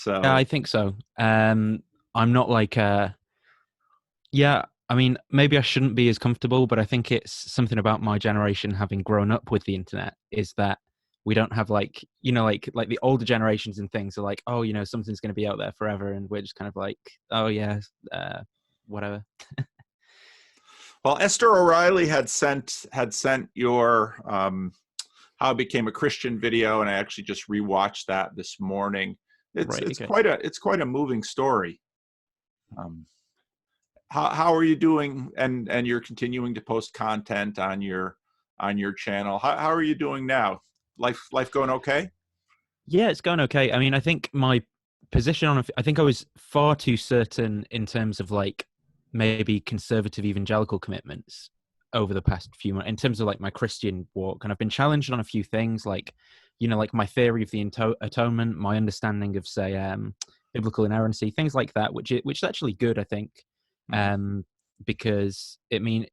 Yeah, So I think so. I'm not like yeah, I mean, maybe I shouldn't be as comfortable, but I think it's something about my generation having grown up with the internet is that we don't have like, like the older generations and things are like, oh, something's going to be out there forever, and we're just kind of like, oh yeah, whatever. well, Esther O'Reilly had sent your how I became a Christian video, and I actually just rewatched that this morning. It's Right. it's Okay. quite a moving story. Um, how are you doing? And you're continuing to post content on your channel. How are you doing now? Life going okay? Yeah, it's going okay. I mean, I think my position I think I was far too certain in terms of like maybe conservative evangelical commitments over the past few months in terms of like my Christian walk. And I've been challenged on a few things like, like my theory of the atonement, my understanding of say, biblical inerrancy, things like that, which is actually good, I think. Mm-hmm. Um, because it means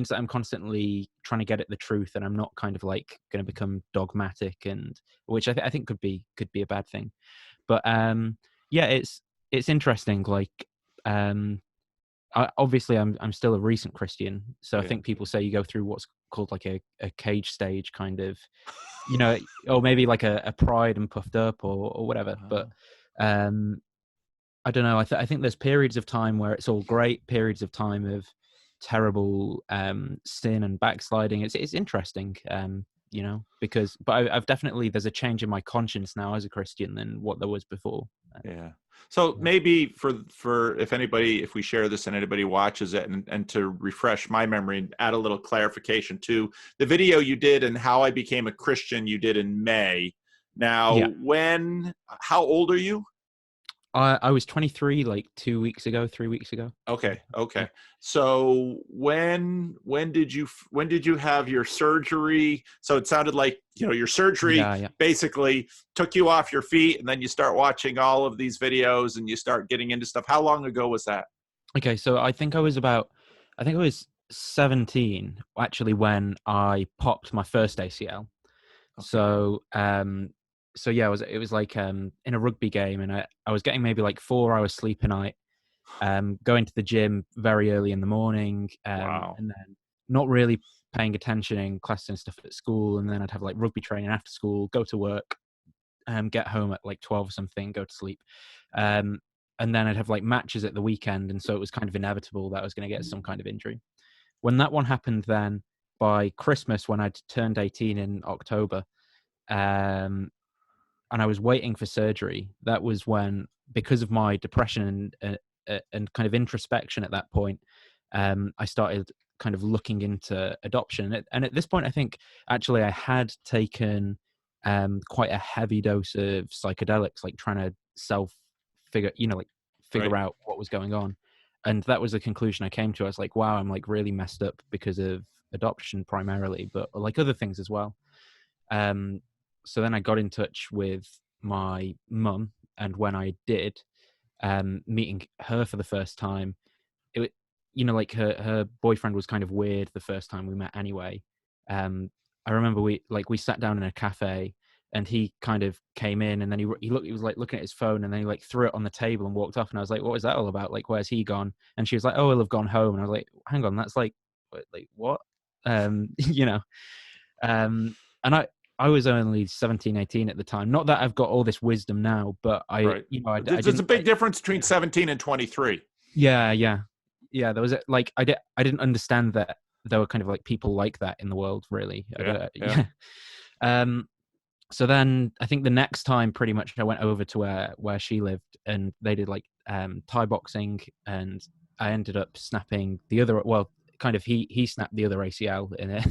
that I'm constantly trying to get at the truth, and I'm not kind of like going to become dogmatic, and which I think could be a bad thing. But yeah, it's interesting. Like, obviously, I'm still a recent Christian, so I Yeah. think people say you go through what's called like a cage stage, kind of, or maybe like a pride and puffed up or whatever. But um, I don't know. I think there's periods of time where it's all great, periods of time of terrible sin and backsliding. It's interesting, because I've definitely there's a change in my conscience now as a Christian than what there was before. Yeah. So Yeah. maybe for if we share this and anybody watches it, and to refresh my memory and add a little clarification to the video you did and how I became a Christian, you did in May. Yeah. Now, how old are you? I was 23 like 2 weeks ago, 3 weeks ago. Okay, Yeah. okay. So when did you have your surgery? So it sounded like, your surgery Yeah. Yeah. basically took you off your feet, and then you start watching all of these videos and you start getting into stuff. How long ago was that? Okay. So I think I was 17 actually when I popped my first ACL. Okay. So yeah, it was like in a rugby game, and I was getting maybe like 4 hours sleep a night, going to the gym very early in the morning, Wow. and then not really paying attention in class and stuff at school, and then I'd have like rugby training after school, go to work, get home at like 12 or something, go to sleep, um, and then I'd have like matches at the weekend, and so it was kind of inevitable that I was going to get some kind of injury. When that one happened, then by Christmas, when I'd turned 18 in October, um, and I was waiting for surgery, that was when, because of my depression and kind of introspection at that point, I started kind of looking into adoption. And at this point, I think actually I had taken quite a heavy dose of psychedelics, like trying to self figure, like Right. figure out what was going on. And that was the conclusion I came to. I was like, wow, I'm like really messed up because of adoption primarily, but like other things as well. Um, so then I got in touch with my mum, and when I did, meeting her for the first time, it, like her boyfriend was kind of weird the first time we met anyway. Um, I remember we sat down in a cafe, and he kind of came in, and then he was like looking at his phone, and then he like threw it on the table and walked off, and I was like, what was that all about? Like, where's he gone? And she was like, oh, he'll have gone home. And I was like, hang on, that's like what? you know, and I was only 17, 18 at the time. Not that I've got all this wisdom now, but Right. I There's a didn't big like, difference between yeah, 17 and 23. yeah, yeah, yeah. There was like, I didn't understand that there were kind of like people like that in the world, really. I Yeah. don't, Yeah. yeah. Um, so then I think the next time pretty much I went over to where she lived, and they did like Thai boxing, and I ended up snapping the other, well, kind of he snapped the other ACL in it.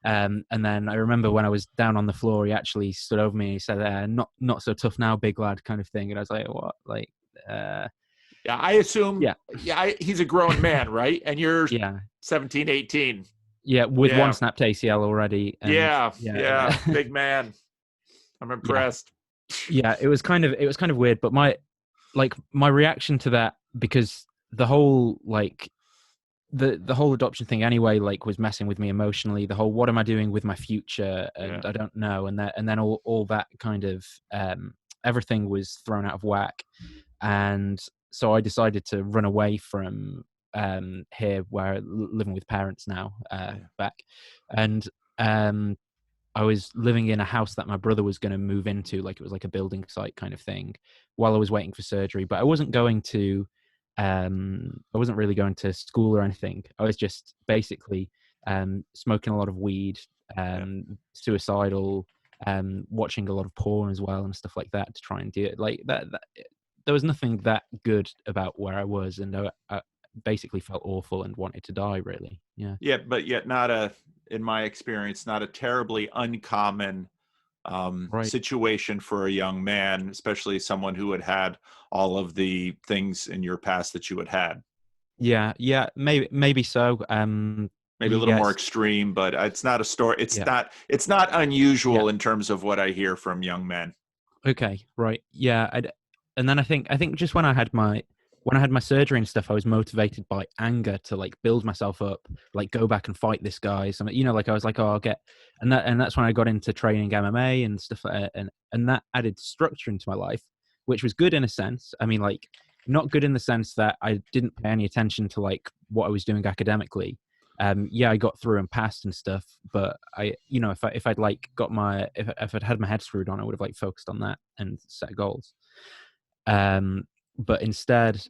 And then I remember when I was down on the floor, he actually stood over me and he said, not so tough now, big lad, kind of thing. And I was like, what? Like, uh, Yeah. I assume, yeah, yeah, he's a grown man, right? And you're yeah, 17, 18. yeah, with one Yeah. snapped ACL already. And Yeah. yeah, Yeah. Big man. I'm yeah, impressed. yeah, it was kind of weird, but my reaction to that, because the whole like the whole adoption thing anyway, like, was messing with me emotionally. The whole, what am I doing with my future, Yeah. and I don't know, and then all that kind of everything was thrown out of whack. And so I decided to run away from here, where living with parents now, Yeah. back. And I was living in a house that my brother was going to move into, like it was like a building site kind of thing, while I was waiting for surgery. But I wasn't I wasn't really going to school or anything. I was just basically smoking a lot of weed, Yeah. suicidal, watching a lot of porn as well and stuff like that to try and do it. Like that there was nothing that good about where I was, and I basically felt awful and wanted to die. Really, yeah. Yeah, but yet in my experience, not a terribly uncommon Right. situation for a young man, especially someone who had all of the things in your past that you had. Yeah, yeah, maybe so. Maybe a little more Yes, extreme, but it's not a story. yeah, It's not yeah. unusual in terms of what I hear from young men. Okay, right. Yeah, and then I think just when I had my surgery and stuff, I was motivated by anger to like build myself up, like go back and fight this guy. Something, like I was like, oh, I'll get, and that's when I got into training MMA and stuff like that, and that added structure into my life, which was good in a sense. I mean, like not good in the sense that I didn't pay any attention to like what I was doing academically. Yeah, I got through and passed and stuff, but if I'd like got if I'd had my head screwed on, I would have like focused on that and set goals. Um, but instead,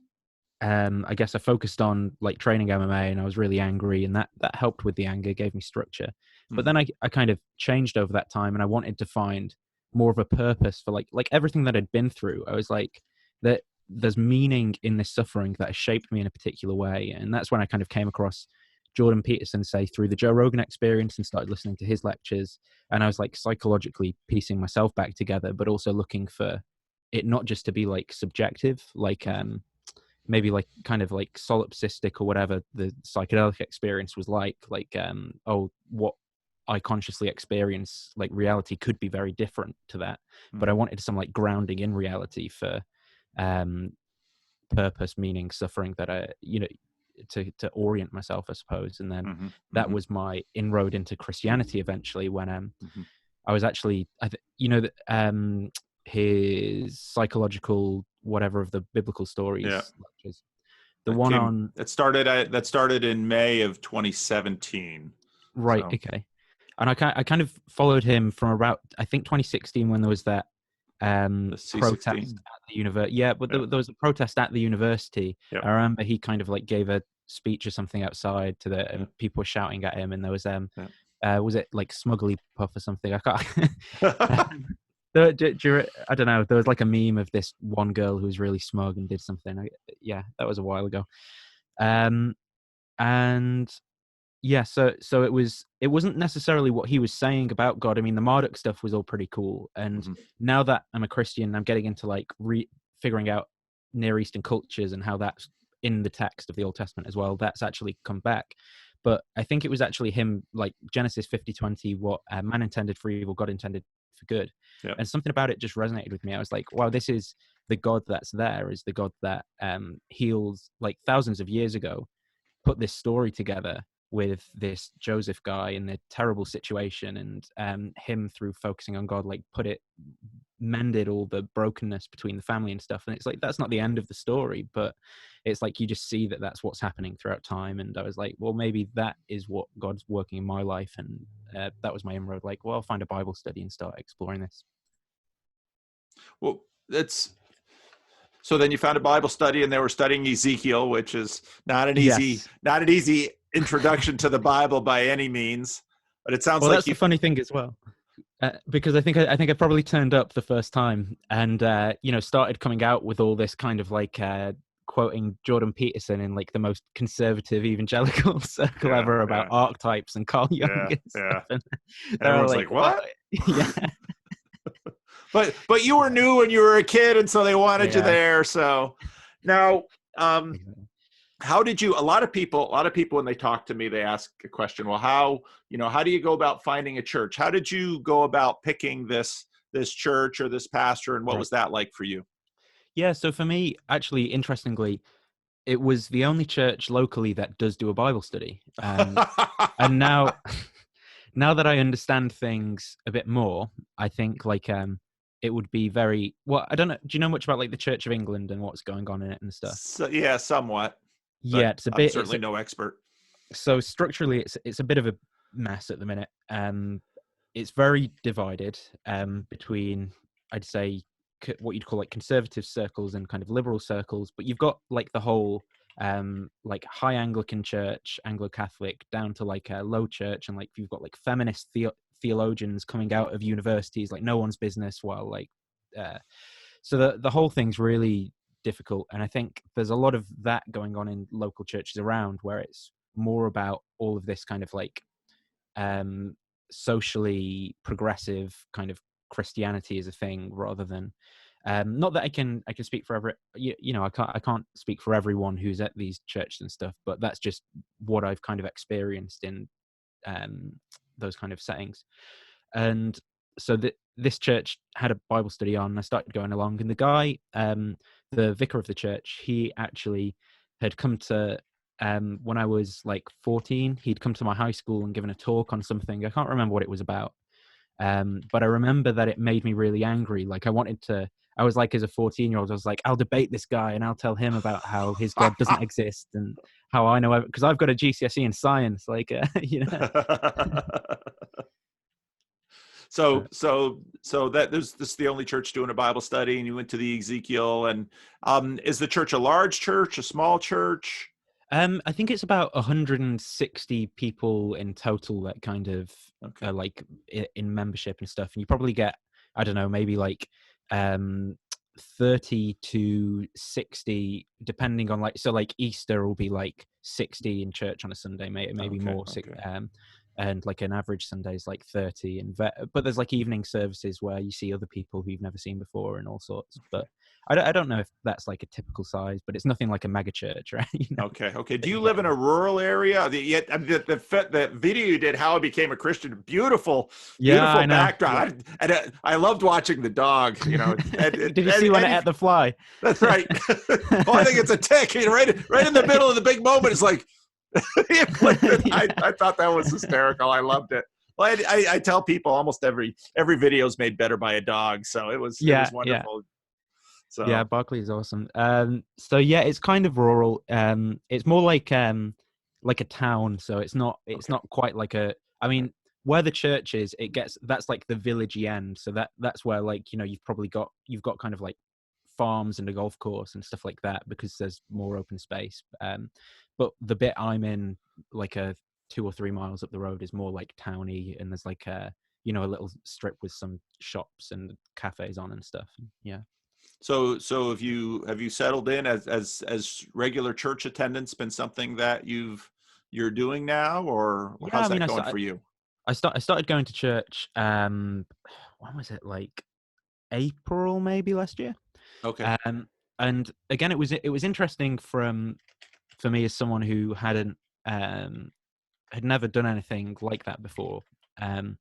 I guess I focused on like training MMA, and I was really angry, and that helped with the anger, gave me structure. But Hmm. then I kind of changed over that time, and I wanted to find more of a purpose for like everything that I'd been through. I was like that there's meaning in this suffering that has shaped me in a particular way, and that's when I kind of came across Jordan Peterson, say through the Joe Rogan experience, and started listening to his lectures. And I was like psychologically piecing myself back together, but also looking for it not just to be like subjective, like Hmm. maybe like kind of like solipsistic or whatever the psychedelic experience was like oh, what I consciously experience, like reality could be very different to that. But I Hmm. wanted some like grounding in reality for um purpose, meaning, suffering, that I, to orient myself, I suppose. And then Hmm. that Hmm. was my inroad into Christianity eventually, when Hmm. I was actually, that his psychological whatever of the biblical Yeah. stories lectures, the That one came. on, That started in May of 2017. right, So okay. And I kind of followed him from about, I think, 2016, when there was that the protest C16. at the university. Yeah, but Yeah. there was a protest at the university. Yep. I remember he kind of like gave a speech or something outside to the, Yeah. and people were shouting at him, and there Yeah. was it like Smugly Puff or something? I can't. I don't know. There was like a meme of this one girl who was really smug and did something. Yeah, that was a while ago. Um, and yeah, so it wasn't necessarily what he was saying about God. I mean, the Marduk stuff was all pretty cool, and Hmm. now that I'm a Christian, I'm getting into like figuring out Near Eastern cultures and how that's in the text of the Old Testament as well. That's actually come back. But I think it was actually him, like Genesis 50:20, what man intended for evil, God intended for good. Yeah. And something about it just resonated with me. I was like, wow, this is the God that's there, is the God that heals, like thousands of years ago, put this story together with this Joseph guy in a terrible situation, and him, through focusing on God, like mended all the brokenness between the family and stuff. And it's like, that's not the end of the story, but it's like you just see that that's what's happening throughout time. And I was like, well, maybe that is what God's working in my life. And that was my inroad, like, well, I'll find a Bible study and start exploring this. Well, that's so. Then you found a Bible study, and they were studying Ezekiel, which is Yes. not an easy introduction to the Bible by any means. But it sounds Well, like that's you. the funny thing as well. Because I think I probably turned up the first time, and started coming out with all this kind of like quoting Jordan Peterson in like the most conservative evangelical circle Yeah. ever, about Yeah. archetypes and Carl Jung Yeah. and Yeah. stuff. And And they're all everyone's like, like, "What?" "What?" Yeah, But you were yeah, new and you were a kid, and so they wanted you yeah. there. So now, Exactly. how did you? A lot of people when they talk to me, they ask a question. Well, how do you go about finding a church? How did you go about picking this church or this pastor, and what Right. was that like for you? Yeah. So for me, actually, interestingly, it was the only church locally that does do a Bible study. And now, now that I understand things a bit more, I think like it would be very well. I don't know. Do you know much about like the Church of England and what's going on in it and stuff? So, yeah, somewhat, Yeah, but it's a I'm bit. It's certainly no expert. so structurally, it's a bit of a mess at the minute. It's very divided between, I'd say, what you'd call like conservative circles and kind of liberal circles. But you've got like the whole like high Anglican church, Anglo-Catholic, down to like a low church, and like you've got like feminist theologians coming out of universities, like no one's business. While like, so the whole thing's really difficult, and I think there's a lot of that going on in local churches around, where it's more about all of this kind of like um socially progressive kind of Christianity as a thing, rather than not that I can speak for every you know, I can't speak for everyone who's at these churches and stuff, but that's just what I've kind of experienced in um those kind of settings. And so this church had a Bible study on, and I started going along, and the guy, the vicar of the church, he actually had come to, when I was like 14, he'd come to my high school and given a talk on something. I can't remember what it was about, but I remember that it made me really angry. Like I was like, as a 14-year-old, I was like, I'll debate this guy and I'll tell him about how his God doesn't exist and how I know, because I've got a GCSE in science, like, you know. So that this is the only church doing a Bible study, and you went to the Ezekiel. And is the church a large church, a small church? I think it's about 160 people in total that kind of Okay. are like in membership and stuff. And you probably get, I don't know, maybe like um 30 to 60, depending on like, so like Easter will be like 60 in church on a Sunday, maybe Okay. more. Okay. And like an average Sunday is like 30. But there's like evening services where you see other people who you've never seen before and all sorts. But I don't know if that's like a typical size, but it's nothing like a mega church, right? You know, Okay. Okay. Do that you you live get in in. a rural area? The video you did, how I became a Christian, beautiful, Yeah, beautiful I know. Yeah. backdrop. I loved watching the dog. You know, Did you see when it ate the fly? that's right. Oh, I think it's a tick. You know, right in the middle of the big moment. It's like he flipped it. Yeah. I thought that was hysterical. I loved it. Well, I tell people almost every video is made better by a dog, so it Yeah, was yeah. wonderful. Yeah, So Berkeley is awesome. So yeah, it's kind of rural. It's more like a town, so it's okay, not quite like a, I right. mean, where the church is, it gets, that's like the villagey end. So that's where, like, you know, you've got kind of like farms and a golf course and stuff like that, because there's more open space. But the bit I'm in, like a 2 or 3 miles up the road, is more like towny, and there's like a, you know, a little strip with some shops and cafes on and stuff. Yeah. So have you settled in as regular church attendance been something that you're doing now, or Yeah, how's I mean, that going for you? I started going to church. When was it? Like April, maybe last year. Okay. Um, and again, it was interesting for me as someone who had never done anything like that before. Um,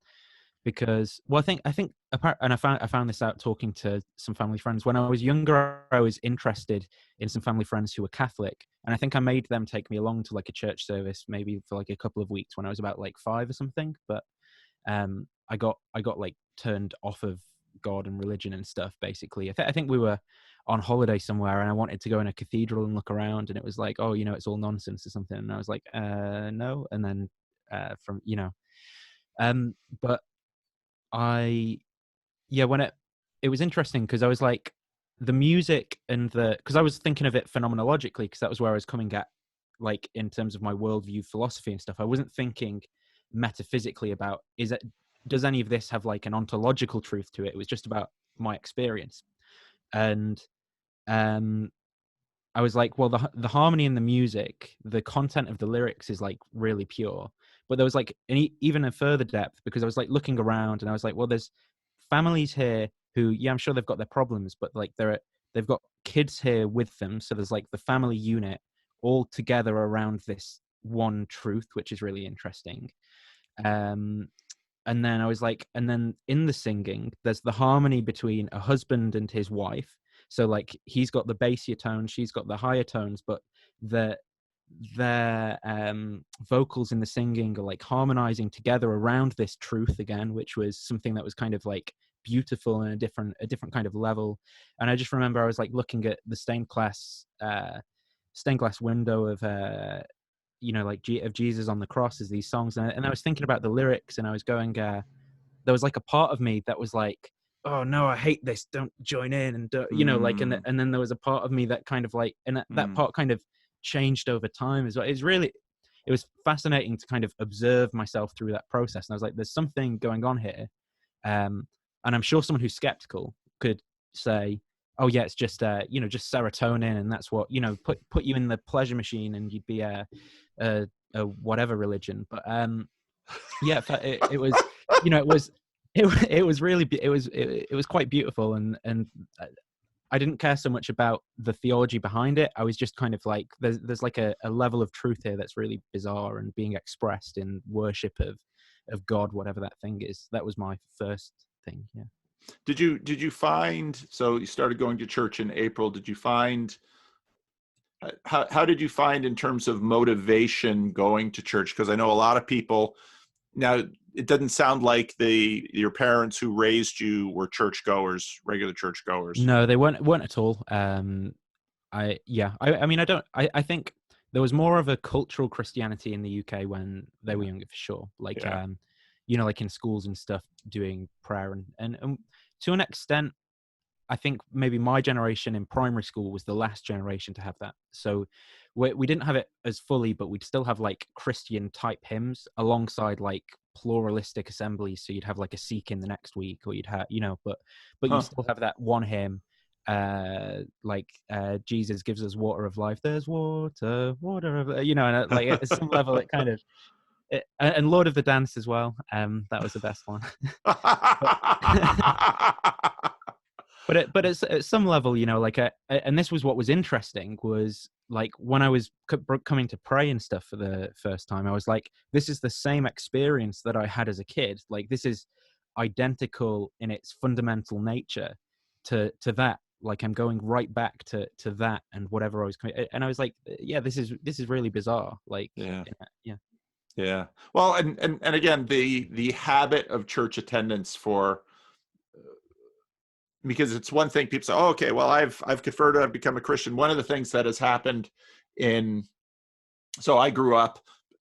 because, well, I think and I found this out talking to some family friends. When I was younger, I was interested in some family friends who were Catholic, and I think I made them take me along to like a church service, maybe for like a couple of weeks when I was about like 5 or something. But I got like turned off of God and religion and stuff. Basically, I think we were on holiday somewhere, and I wanted to go in a cathedral and look around, and it was like, oh, you know, it's all nonsense or something, and I was like, no. And then from, you know, but I yeah, when it was interesting, because I was like, the music and the, because I was thinking of it phenomenologically, because that was where I was coming at, like in terms of my worldview philosophy and stuff. I wasn't thinking metaphysically about, does any of this have like an ontological truth to it. It was just about my experience. And um I was like, well, the harmony in the music, the content of the lyrics is like really pure. But there was like even a further depth, because I was like looking around, and I was like, well, there's families here who, yeah, I'm sure they've got their problems, but like they've got kids here with them. So there's like the family unit all together around this one truth, which is really interesting. Um, and then I was like, and then in the singing, there's the harmony between a husband and his wife. So like he's got the bassier tones, she's got the higher tones, but the their vocals in the singing are like harmonizing together around this truth again, which was something that was kind of like beautiful and a different kind of level. And I just remember I was like looking at the stained glass window of like of Jesus on the cross as these songs, and I was thinking about the lyrics, and I was going, there was like a part of me that was like, oh no, I hate this, don't join in, and like, and then there was a part of me that kind of like, and that part kind of changed over time as well. It was fascinating to kind of observe myself through that process, and I was like, there's something going on here. And I'm sure someone who's skeptical could say, oh yeah, it's just just serotonin, and that's what, put you in the pleasure machine and you'd be a whatever religion. But yeah, it was, it was really, it was quite beautiful, and I didn't care so much about the theology behind it. I was just kind of like, there's like a level of truth here that's really bizarre and being expressed in worship of God, whatever that thing is. That was my first thing. Yeah. Did you find, so you started going to church in April, did you find, how did you find in terms of motivation going to church? Because I know a lot of people, now it doesn't sound like your parents who raised you were churchgoers, regular churchgoers. No, they weren't at all. I mean, I think there was more of a cultural Christianity in the UK when they were younger, for sure. Like, Yeah. like in schools and stuff, doing prayer, and to an extent, I think maybe my generation in primary school was the last generation to have that. So we didn't have it as fully, but we'd still have like Christian type hymns alongside like pluralistic assemblies. So you'd have like a seek in the next week, or you'd have, but you Huh. still have that one hymn, Jesus gives us water of life. There's water of, and like at some level it kind of, and Lord of the Dance as well. That was the best one. But at some level, like, and this was what was interesting, was like when I was coming to pray and stuff for the first time, I was like, this is the same experience that I had as a kid. Like, this is identical in its fundamental nature to that. Like, I'm going right back to that and whatever I was coming. And I was like, yeah, this is really bizarre. Like, Yeah. yeah. Yeah. Well, and again, the habit of church attendance for, because it's one thing people say, oh, okay, well, I've converted, I've become a Christian. One of the things that has happened so I grew up,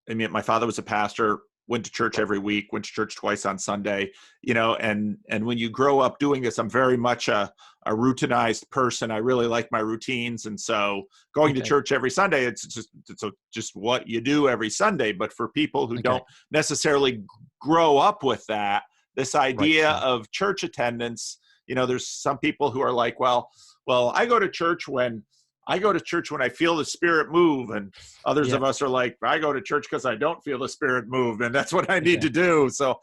I mean, my father was a pastor, went to church every week, went to church twice on Sunday, and when you grow up doing this, I'm very much a routinized person. I really like my routines. And so going to church every Sunday, it's just what you do every Sunday. But for people who don't necessarily grow up with that, this idea of church attendance, there's some people who are like, well, I go to church when I feel the Spirit move, and others of us are like, I go to church because I don't feel the Spirit move, and that's what I need to do. So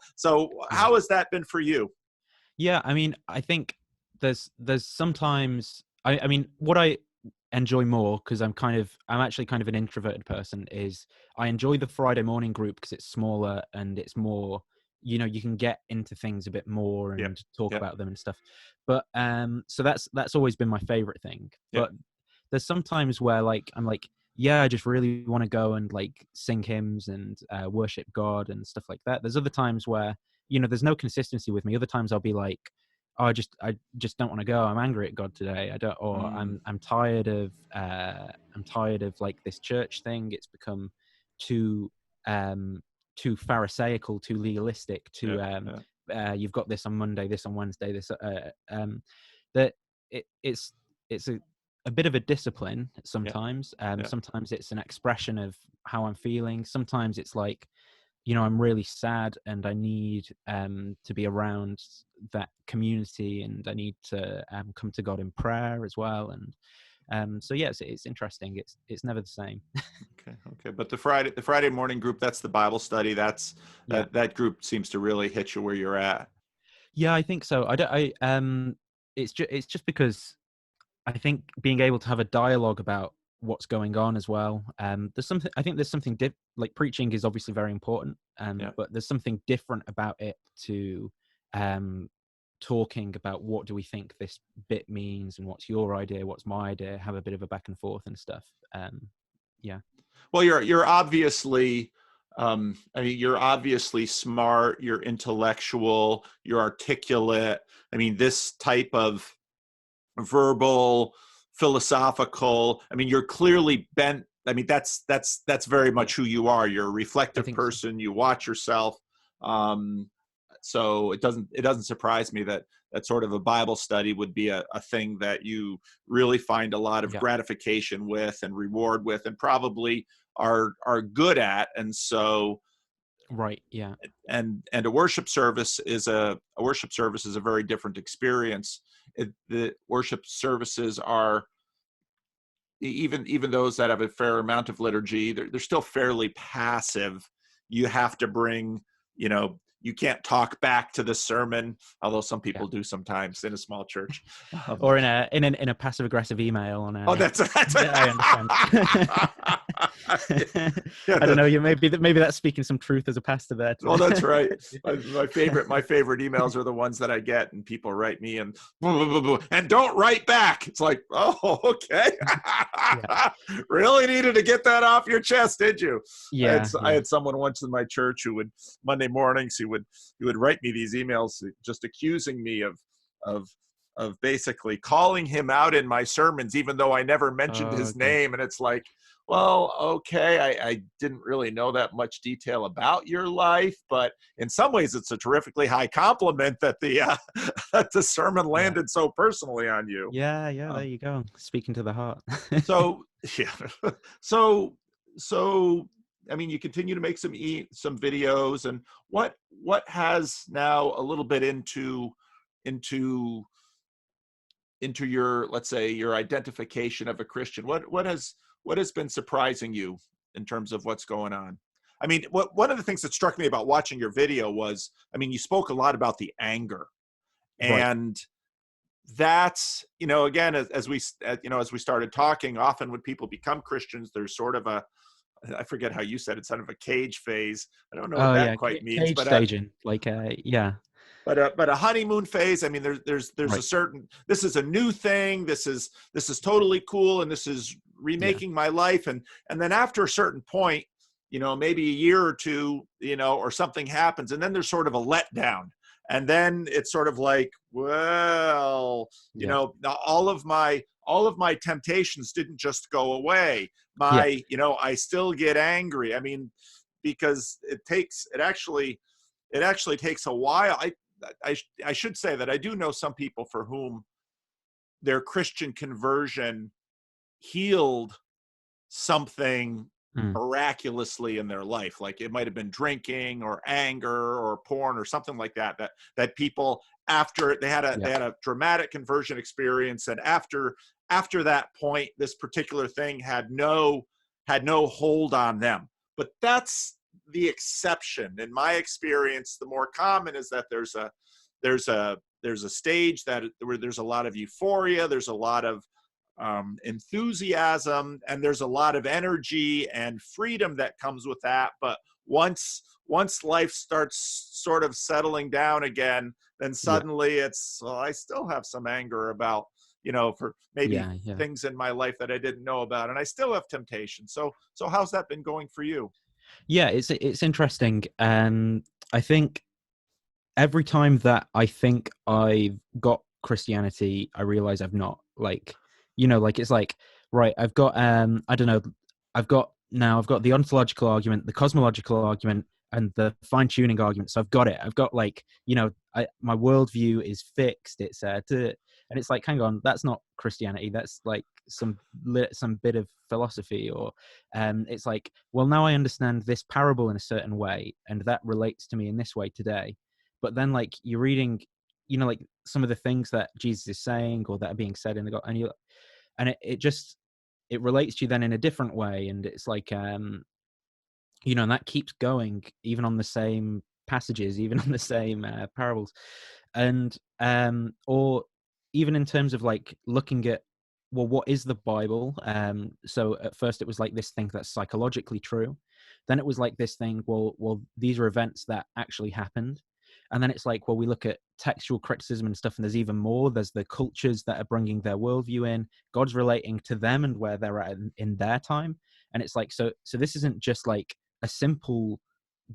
how has that been for you? Yeah, I mean, I think there's sometimes, I mean, what I enjoy more, because I'm actually kind of an introverted person, is I enjoy the Friday morning group because it's smaller and it's more, you can get into things a bit more and talk about them and stuff. But so that's always been my favorite thing. But there's sometimes where like I'm like, yeah, I just really want to go and like sing hymns and worship God and stuff like that. There's other times where, there's no consistency with me. Other times I'll be like, oh, I just don't want to go. I'm angry at God today. I don't, or I'm tired of like this church thing. It's become too pharisaical, too legalistic, you've got this on Monday, this on Wednesday, this that it's a bit of a discipline sometimes. Sometimes it's an expression of how I'm feeling. Sometimes it's like, I'm really sad and I need to be around that community, and I need to come to God in prayer as well. And so yeah, it's interesting. It's never the same. Okay. But the Friday morning group, that's the Bible study. That group seems to really hit you where you're at. Yeah, I think so. It's just because I think being able to have a dialogue about what's going on as well. I think there's something like preaching is obviously very important, but there's something different about it to talking about what do we think this bit means and what's your idea, what's my idea, have a bit of a back and forth and stuff. Yeah. Well, you're obviously I mean, you're obviously smart, you're intellectual, you're articulate. I mean, this type of verbal, philosophical, I mean, you're clearly bent. I mean, that's very Yeah, much who you are. You're a I reflective think so. person. You watch yourself. Um, so it doesn't surprise me that sort of a Bible study would be a thing that you really find a lot of Yeah, gratification with and reward with, and probably are good at. And so, right. Yeah, and a worship service is a very different experience. The worship services are, even those that have a fair amount of liturgy, they're still fairly passive. You have to bring, you can't talk back to the sermon, although some yeah. people do sometimes in a small church. Um, Or in a passive aggressive email on oh, a. that's Yeah, I understand. yeah. I don't know. You maybe that's speaking some truth as a pastor there. Well, that's right. My favorite emails are the ones that I get, and people write me and blah, blah, blah, blah, and don't write back. It's like, oh, okay. Yeah, Really needed to get that off your chest, did you? yeah, I yeah. had someone once in my church who would, Monday mornings, he would write me these emails just accusing me of of basically calling him out in my sermons, even though I never mentioned Oh his God. name. And it's like, well, okay, I didn't really know that much detail about your life, but in some ways, it's a terrifically high compliment that the that the sermon Yeah, landed so personally on you. yeah, yeah. There Um, you go. Speaking to the heart. so yeah, so so I mean, you continue to make some videos, and what has now a little bit into your, let's say, your identification of a Christian. What has been surprising you in terms of what's going on? I mean, one of the things that struck me about watching your video was, I mean, you spoke a lot about the anger, Right. and that's, again, as we started talking, often when people become Christians, there's sort of a, I forget how you said it, sort of a cage phase. I don't know what Oh that yeah, quite means, cage but staging. Like yeah. but a honeymoon phase. I mean, there's a Right. certain, this is a new thing, this is totally cool, and this is Yeah. remaking my life. And then after a certain point, maybe a year or two, or something happens, and then there's sort of a letdown. And then it's sort of like, well, Yeah. all of my temptations didn't just go away. Yeah. I still get angry. I mean, because it actually takes a while. I should say that I do know some people for whom their Christian conversion healed something Mm. miraculously in their life. Like, it might have been drinking or anger or porn or something like that. That people, after they had a Yeah. they had a dramatic conversion experience, and after that point, this particular thing had no hold on them. But that's the exception. In my experience, the more common is that there's a stage where there's a lot of euphoria, there's a lot of enthusiasm, and there's a lot of energy and freedom that comes with that. But once life starts sort of settling down again, then Yeah. suddenly it's, well, I still have some anger about, for maybe Yeah. Yeah. things in my life that I didn't know about, and I still have temptation. So how's that been going for you? Yeah. It's interesting. I think every time that I think I've got Christianity, I realize I've not. Like, like it's like, right, I've got I don't know, I've got the ontological argument, the cosmological argument, and the fine-tuning argument. So I've got it. I've got, like, my worldview is fixed. It's and it's like, hang on, that's not Christianity. That's like some bit of philosophy. Or it's like, well, now I understand this parable in a certain way, and that relates to me in this way today. But then, like, you're reading, like some of the things that Jesus is saying or that are being said in the God, and it relates to you then in a different way. And it's like, and that keeps going even on the same passages, even on the same parables. And or even in terms of, like, looking at, well, what is the Bible? So at first it was like this thing that's psychologically true. Then it was like this thing, well, these are events that actually happened. And then it's like, well, we look at textual criticism and stuff, and there's even more. There's the cultures that are bringing their worldview in. God's relating to them and where they're at in their time. And it's like, so this isn't just like a simple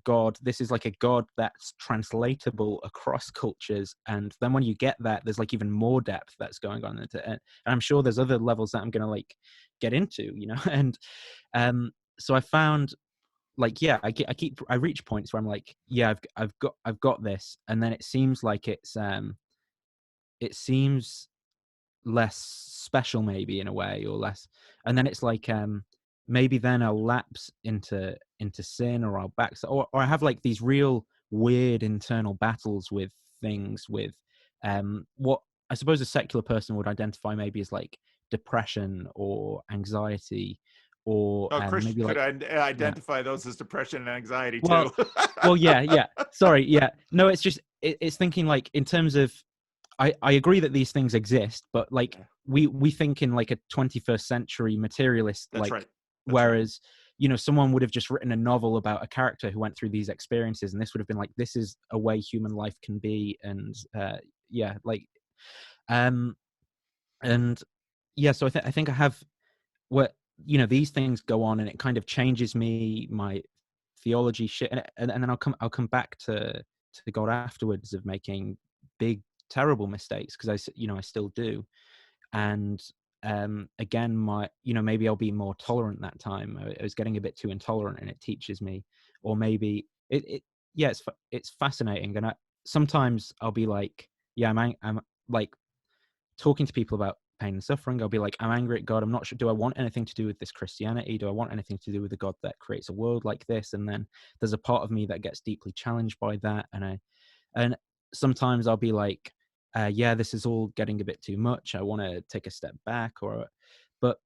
God, this is like a God that's translatable across cultures. And then when you get that, there's like even more depth that's going on into it. And I'm sure there's other levels that I'm going to like get into, you know. And so I found like, yeah, I reach points where I'm like, yeah, I've got this, and then it seems like it seems less special maybe in a way, or less, and then it's like maybe then I'll lapse into sin, or I'll back, or I have like these real weird internal battles with things, with what I suppose a secular person would identify maybe as like depression or anxiety, or Oh, Christian maybe could like, yeah, identify those as depression and anxiety too. well, yeah, sorry, yeah, no, it's just it's thinking like in terms of, I agree that these things exist, but like Yeah, we think in like a 21st century materialist, that's like, right. That's right. whereas, you know, someone would have just written a novel about a character who went through these experiences, and this would have been like, this is a way human life can be. And yeah, like um and yeah, so I think I have what, you know, these things go on, and it kind of changes me, my theology shit, and then I'll come back to God afterwards, of making big terrible mistakes, because you know, I still do. And again, my, you know, maybe I'll be more tolerant that time. I was getting a bit too intolerant, and it teaches me. Or maybe it yeah, it's fascinating. And sometimes I'll be like, yeah, I'm like talking to people about pain and suffering. I'll be like, I'm angry at God. I'm not sure. Do I want anything to do with this Christianity? Do I want anything to do with a God that creates a world like this? And then there's a part of me that gets deeply challenged by that. And sometimes I'll be like, yeah, this is all getting a bit too much. I want to take a step back. But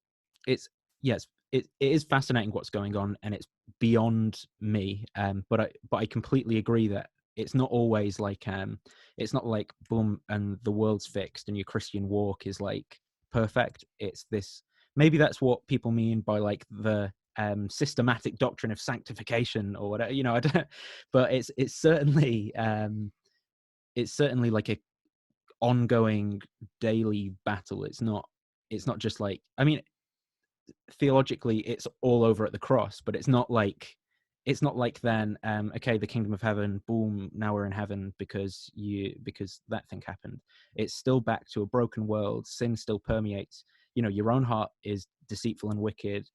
it's, yes, it is fascinating what's going on, and it's beyond me. But I completely agree that it's not always like, it's not like boom and the world's fixed and your Christian walk is like perfect. It's this, maybe that's what people mean by like the systematic doctrine of sanctification or whatever, you know. I don't, but it's certainly like a ongoing daily battle. It's not just like, I mean, theologically it's all over at the cross, but it's not like then, okay, the kingdom of heaven, boom, now we're in heaven because that thing happened. It's still back to a broken world. Sin still permeates, you know, your own heart is deceitful and wicked.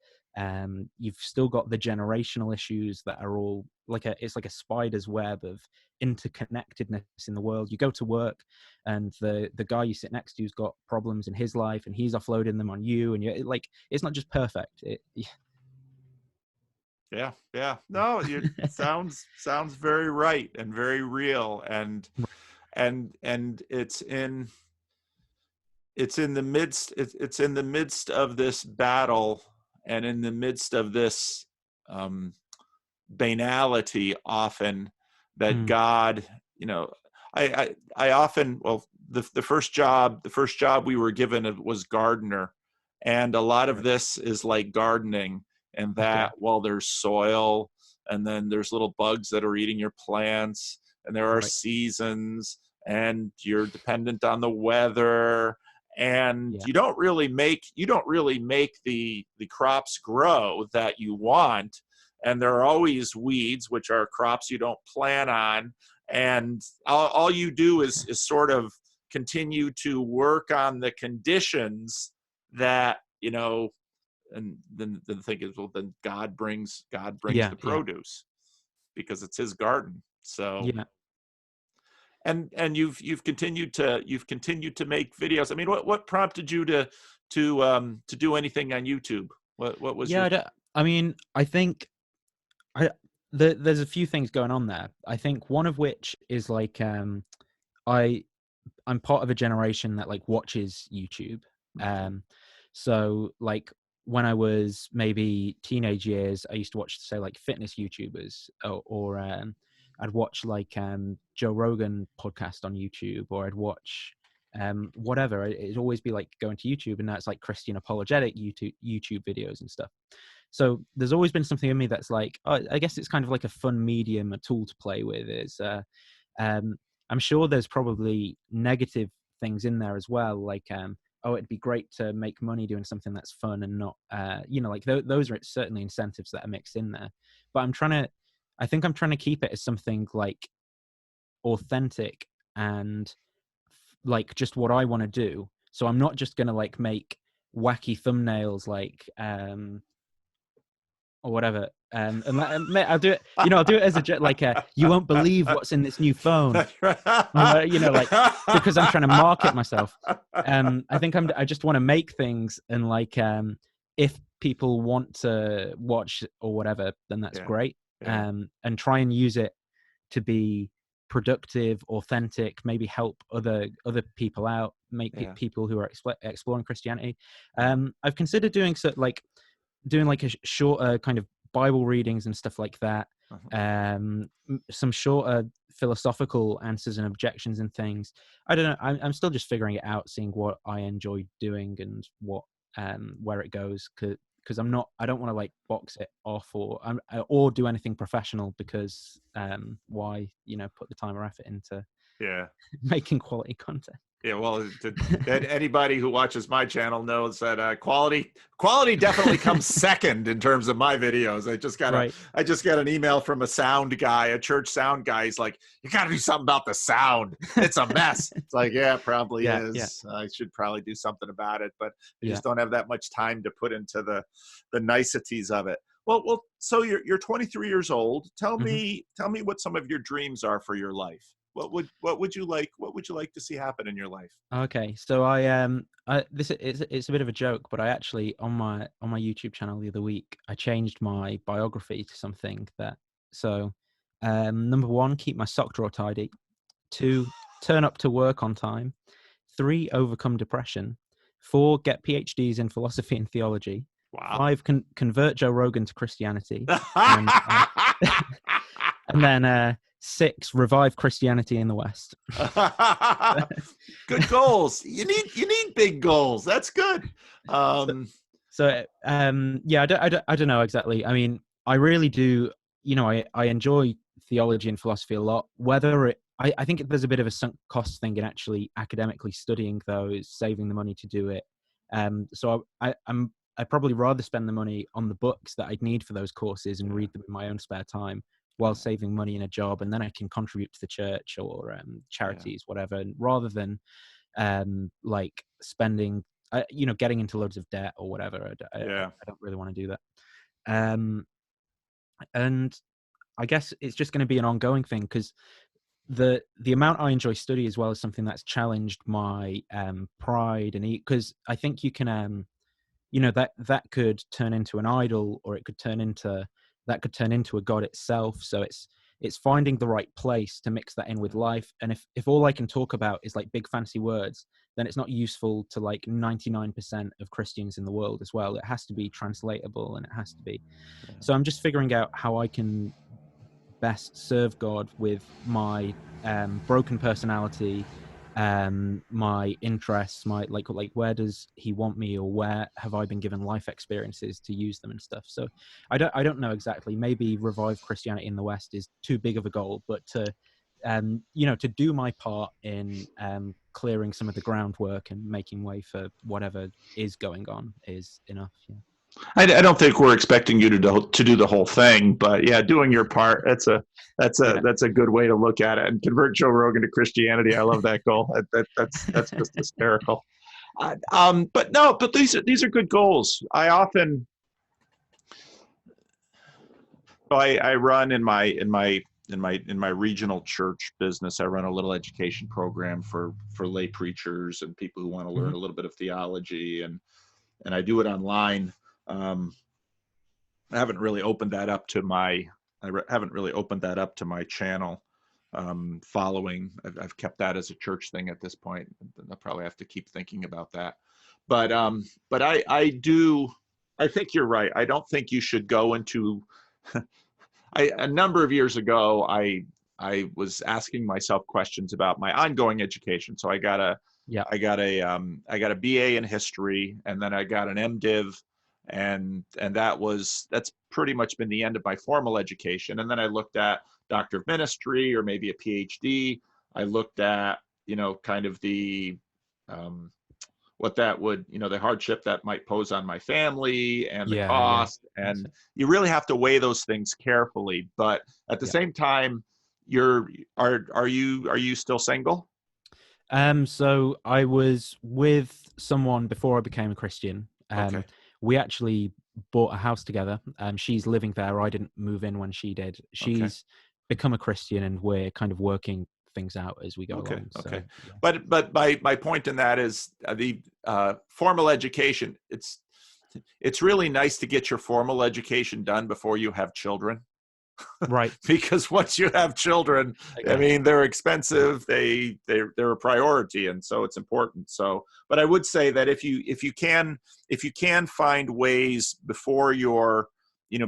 You've still got the generational issues that are all like it's like a spider's web of interconnectedness in the world. You go to work, and the guy you sit next to's got problems in his life, and he's offloading them on you, and you're like, it's not just perfect. Yeah, yeah. No, it sounds very right and very real, and it's in the midst, it's in the midst of this battle, and in the midst of this um banality often, that Mm, God, you know, I often, well, the first job we were given was gardener, and a lot of right. this is like gardening, and Okay. that, well, there's soil, and then there's little bugs that are eating your plants, and there are Right. seasons, and you're dependent on the weather, and Yeah. you don't really make the crops grow that you want, and there are always weeds, which are crops you don't plan on, and all you do is sort of continue to work on the conditions that, and then the thing is, well, then God brings Yeah. the Yeah. produce, because it's his garden. So, Yeah. and you've continued to make videos. I mean, what prompted you to do anything on YouTube? What was Yeah. your I mean, I think I there's a few things going on there. I think one of which is like, I I'm part of a generation that like watches YouTube. Okay. Um, so like when I was maybe teenage years, I used to watch, say, like fitness YouTubers, or I'd watch like Joe Rogan podcast on YouTube, or I'd watch whatever. It'd always be like going to YouTube, and now it's like Christian apologetic YouTube videos and stuff. So there's always been something in me that's like, oh, I guess it's kind of like a fun medium, a tool to play with. Is um, I'm sure there's probably negative things in there as well, like, oh, it'd be great to make money doing something that's fun and not, you know, like those are certainly incentives that are mixed in there. But I'm trying to I think I'm trying to keep it as something like authentic and like just what I want to do. So I'm not just gonna like make wacky thumbnails like or whatever. I'll do it. You know, I'll do it as a like you won't believe what's in this new phone. You know, like because I'm trying to market myself. I think I just want to make things and like if people want to watch or whatever, then that's Yeah. great. Yeah. And try and use it to be productive, authentic, maybe help other people out, make Yeah. people who are exploring Christianity. Yeah. I've considered doing so like doing like a shorter kind of Bible readings and stuff like that. Uh-huh. Some shorter philosophical answers and objections and things. I don't know. I'm still just figuring it out, seeing what I enjoy doing and what where it goes. Because I don't want to like box it off or do anything professional because why put the time or effort into Yeah. making quality content. Yeah, well, anybody who watches my channel knows that quality definitely comes second in terms of my videos. Right. I just got an email from a sound guy, a church sound guy. He's like, "You got to do something about the sound. It's a mess." It's like, yeah, it probably Yeah. is. I should probably do something about it, but I Yeah. just don't have that much time to put into the niceties of it. Well. So you're 23 years old. Tell me what some of your dreams are for your life. What would you like to see happen in your life? Okay, so this it's a bit of a joke, but I actually on my YouTube channel the other week I changed my biography to something that number 1, keep my sock drawer tidy. 2, turn up to work on time. 3, overcome depression. 4, get PhDs in philosophy and theology. Wow. 5, convert Joe Rogan to Christianity, and and then 6, revive Christianity in the West. Good goals. You need big goals. That's good. Yeah, I don't know exactly. I mean, I really do. I enjoy theology and philosophy a lot. I think there's a bit of a sunk cost thing in actually academically studying those, saving the money to do it. So I'd probably rather spend the money on the books that I'd need for those courses and read them in my own spare time, while saving money in a job, and then I can contribute to the church or charities, whatever, and rather than like spending, getting into loads of debt or whatever. I don't really want to do that. And I guess it's just going to be an ongoing thing because the amount I enjoy study as well is something that's challenged my pride and because I think you can that could turn into an idol, or it could turn into a god itself. So it's finding the right place to mix that in with life. And if all I can talk about is like big fancy words, then it's not useful to like 99% of Christians in the world as well. It has to be translatable, and it has to be. So I'm just figuring out how I can best serve God with my broken personality, my interests, my like where does He want me, or where have I been given life experiences to use them and stuff. So I don't know exactly. Maybe revive Christianity in the West is too big of a goal, but to to do my part in clearing some of the groundwork and making way for whatever is going on is enough. Yeah. I don't think we're expecting you to do the whole thing, but yeah, doing your part. That's a good way to look at it. And convert Joe Rogan to Christianity. I love that goal. That's just hysterical. But these are good goals. I run in my regional church business. I run a little education program for lay preachers and people who want to learn a little bit of theology, and I do it online. I haven't really opened that up to my channel following. I've kept that as a church thing at this point. I'll probably have to keep thinking about that. But I think you're right. I don't think you should go into a number of years ago, I was asking myself questions about my ongoing education. So I got a BA in history, and then I got an MDiv, and that's pretty much been the end of my formal education. And then I looked at Doctor of Ministry or maybe a PhD. I looked at kind of the what that would, the hardship that might pose on my family and the Yeah. cost. That's And it. you really have to weigh those things carefully. But at the Yeah. same time, are you still single? So I was with someone before I became a Christian. Okay. We actually bought a house together. She's living there. I didn't move in when she did. Okay. She's become a Christian, and we're kind of working things out as we go Okay. along. Okay. So yeah. But my point in that is the formal education. It's really nice to get your formal education done before you have children. Right. Because once you have children, I Okay. mean, they're expensive. They're a priority, and so it's important. So, but I would say that if you can find ways before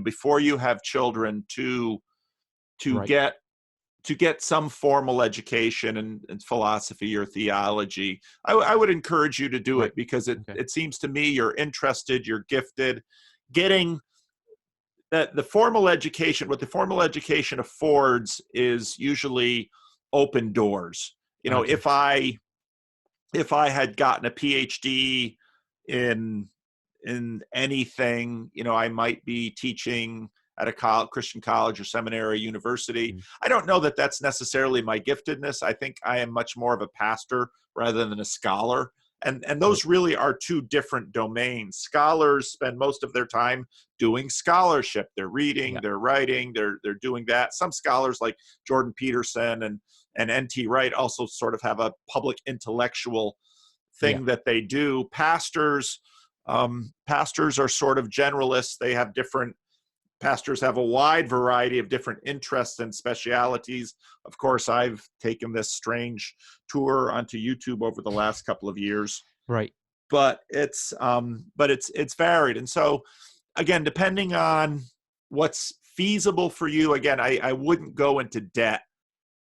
before you have children to Right. get some formal education and philosophy or theology, I would encourage you to do Right. it, because it Okay. it seems to me you're interested, you're gifted. Getting that the formal education, what the formal education affords is usually open doors. Okay. If I had gotten a PhD in anything, I might be teaching at a Christian college or seminary, university. Mm. I don't know that that's necessarily my giftedness. I think I am much more of a pastor rather than a scholar. And Right. those really are two different domains. Scholars spend most of their time doing scholarship. They're reading, Yeah. they're writing, they're doing that. Some scholars like Jordan Peterson and N.T. Wright also sort of have a public intellectual Yeah. thing that they do. Pastors are sort of generalists. Pastors have a wide variety of different interests and specialities. Of course, I've taken this strange tour onto YouTube over the last couple of years, Right. but it's varied. And so again, depending on what's feasible for you, again, I wouldn't go into debt,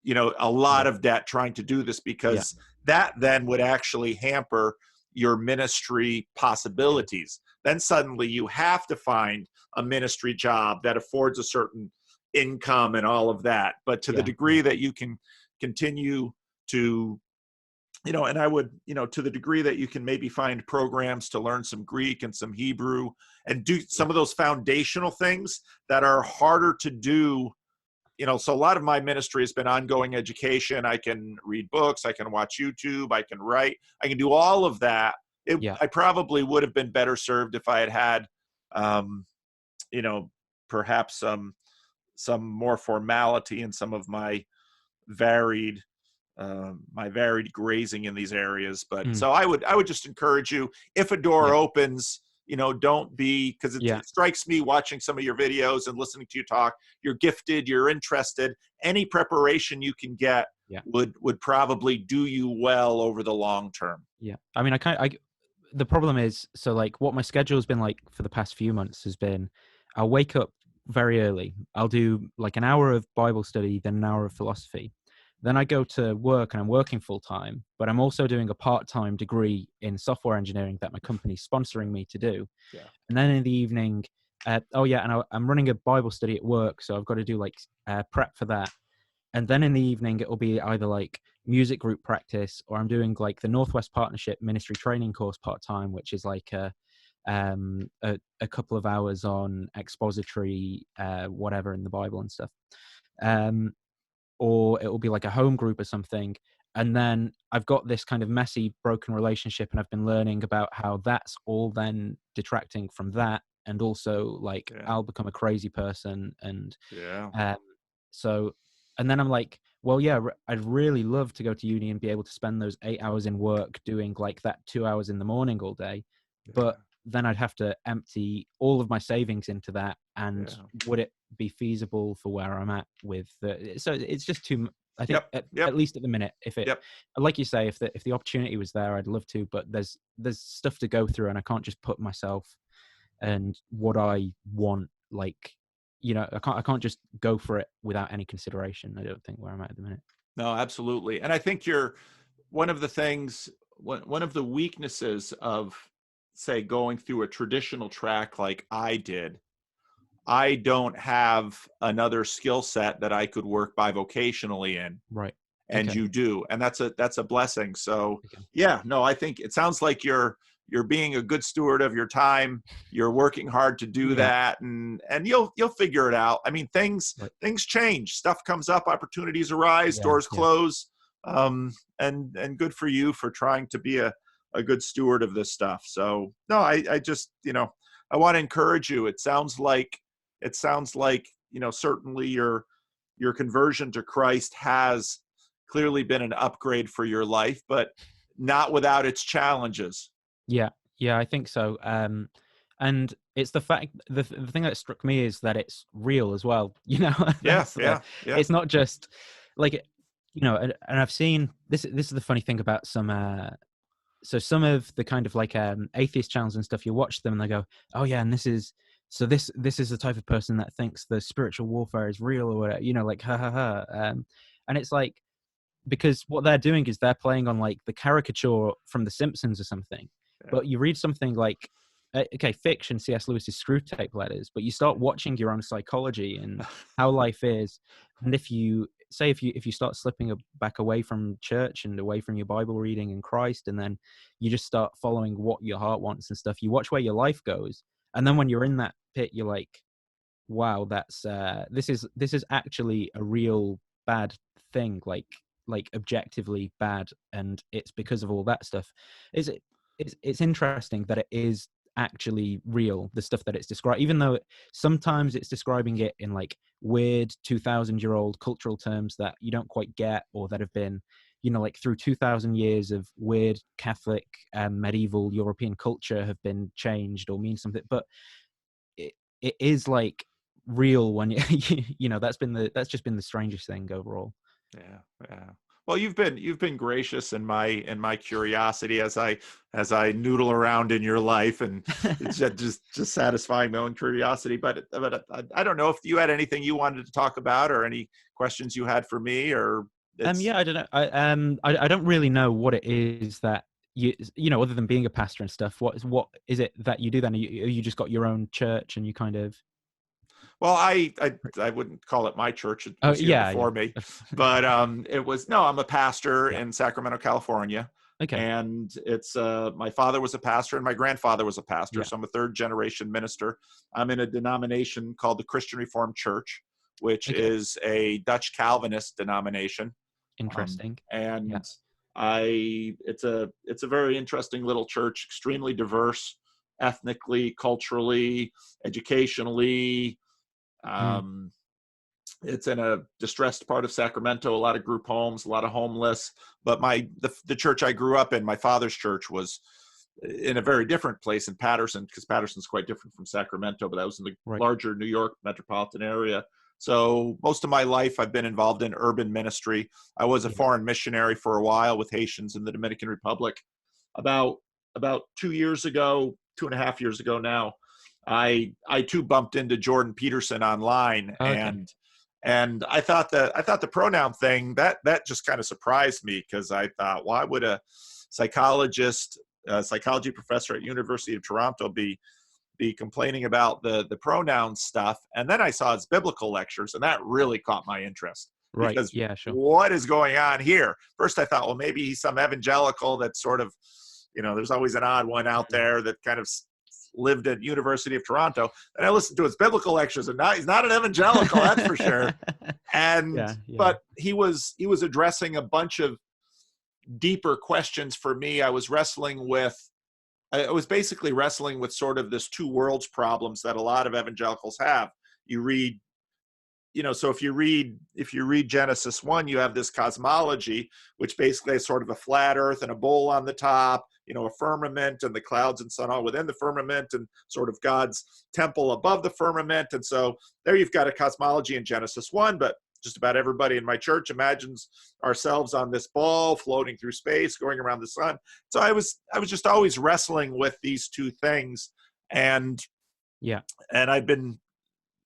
a lot Right. of debt trying to do this, Yeah. because that then would actually hamper your ministry Okay. possibilities. Then suddenly you have to find a ministry job that affords a certain income and all of that. But to the Yeah. Yeah. degree that you can continue to, and I would, to the degree that you can maybe find programs to learn some Greek and some Hebrew and do Yeah. some of those foundational things that are harder to do. So a lot of my ministry has been ongoing education. I can read books, I can watch YouTube, I can write, I can do all of that. Yeah. I probably would have been better served if I had um, you know, perhaps some more formality in some of varied my varied grazing in these areas. But Mm. so I would just encourage you, if a door Yeah. opens, don't be, because it, Yeah. it strikes me watching some of your videos and listening to you talk, you're gifted, you're interested. Any preparation you can get Yeah. would probably do you well over the long term. Yeah. I mean, the problem is, so like what my schedule has been like for the past few months has been, I'll wake up very early. I'll do like an hour of Bible study, then an hour of philosophy. Then I go to work and I'm working full time, but I'm also doing a part-time degree in software engineering that my company's sponsoring me to do. Yeah. And then in the evening, oh yeah, and I'm running a Bible study at work, so I've got to do like prep for that. And then in the evening, it'll be either like music group practice, or I'm doing like the Northwest Partnership Ministry Training course part time, which is like a couple of hours on expository whatever in the Bible and stuff. Um, or it will be like a home group or something. And then I've got this kind of messy, broken relationship, and I've been learning about how that's all then detracting from that, and also like Yeah. I'll become a crazy person, and Yeah. um, so, and then I'm like, well, yeah, I'd really love to go to uni and be able to spend those 8 hours in work doing like that 2 hours in the morning all day. But Yeah. then I'd have to empty all of my savings into that. And Yeah. would it be feasible for where I'm at with so it's just I think Yep. Yep. at least at the minute, if it, Yep. like you say, if the opportunity was there, I'd love to, but there's stuff to go through, and I can't just put myself and what I want, like, I can't just go for it without any consideration. I don't think, where I'm at the minute. No, absolutely. And I think one of the things, one of the weaknesses of, say, going through a traditional track like I did, I don't have another skill set that I could work bivocationally in. Right. and Okay. you do, and that's a blessing. So Okay. yeah, no, I think it sounds like you're being a good steward of your time. You're working hard to do Yeah. that, and you'll figure it out. I mean, Right. things change, stuff comes up, opportunities arise, Yeah. doors Yeah. close. And good for you for trying to be a good steward of this stuff. So no, I just, I want to encourage you. It sounds like, certainly your conversion to Christ has clearly been an upgrade for your life, but not without its challenges. Yeah, yeah, I think so. And it's the fact, the thing that struck me is that it's real as well. Yeah, That's. yeah, yeah. It's not just like, and I've seen this. This is the funny thing about some. So some of the kind of like atheist channels and stuff, you watch them and they go, oh yeah, and this is the type of person that thinks the spiritual warfare is real or whatever. Like ha ha ha. And it's like, because what they're doing is they're playing on like the caricature from The Simpsons or something. Yeah. But you read something like, okay, fiction, C.S. Lewis's Screw Tape Letters, but you start watching your own psychology and how life is, and if you start slipping back away from church and away from your Bible reading and Christ, and then you just start following what your heart wants and stuff, you watch where your life goes, and then when you're in that pit, you're like, wow, that's this is actually a real bad thing, like objectively bad, and it's because of all that stuff. Is it? It's interesting that it is actually real, the stuff that it's described, even though sometimes it's describing it in like weird 2,000-year-old cultural terms that you don't quite get, or that have been, like through 2,000 years of weird Catholic and medieval European culture have been changed or mean something. But it is like real when that's just been the strangest thing overall. Yeah, yeah. Well, you've been gracious in my curiosity as I noodle around in your life, and it's just satisfying my own curiosity. But I don't know if you had anything you wanted to talk about, or any questions you had for me, or it's Yeah, I don't know. I don't really know what it is that other than being a pastor and stuff. What is it that you do then? You just got your own church and you kind of. well, I wouldn't call it my church. It Oh was here yeah, before me, but it was no. I'm a pastor yeah. in Sacramento, California, Okay. and it's my father was a pastor and my grandfather was a pastor, Yeah. so I'm a third generation minister. I'm in a denomination called the Christian Reformed Church, which Okay. is a Dutch Calvinist denomination, Interesting. Yeah. and it's a very interesting little church, extremely diverse, ethnically, culturally, educationally. Mm, um, it's in a distressed part of Sacramento, a lot of group homes, a lot of homeless. But the church I grew up in, my father's church, was in a very different place in Patterson, because Patterson's quite different from Sacramento, but that was in the right. larger New York metropolitan area. So most of my life I've been involved in urban ministry. I was a Yeah. foreign missionary for a while with Haitians in the Dominican Republic. About 2 years ago, 2.5 years ago now, I too bumped into Jordan Peterson online, Okay. and I thought the pronoun thing, that just kind of surprised me, because I thought, why would a psychologist, a psychology professor at University of Toronto be complaining about the pronoun stuff? And then I saw his biblical lectures, and that really caught my interest, Right. because Yeah. Sure. what is going on here? First I thought, well, maybe he's some evangelical that sort of, there's always an odd one out Mm. there that kind of lived at University of Toronto. And I listened to his biblical lectures, and now he's not an evangelical, that's for sure. And Yeah. Yeah. but he was addressing a bunch of deeper questions for me. I was basically wrestling with sort of this two worlds problems that a lot of evangelicals have. You read, so if you read Genesis 1, you have this cosmology, which basically is sort of a flat earth and a bowl on the top, a firmament, and the clouds and sun all within the firmament, and sort of God's temple above the firmament. And so there you've got a cosmology in Genesis 1, but just about everybody in my church imagines ourselves on this ball floating through space, going around the sun. So I was just always wrestling with these two things. And Yeah. I've been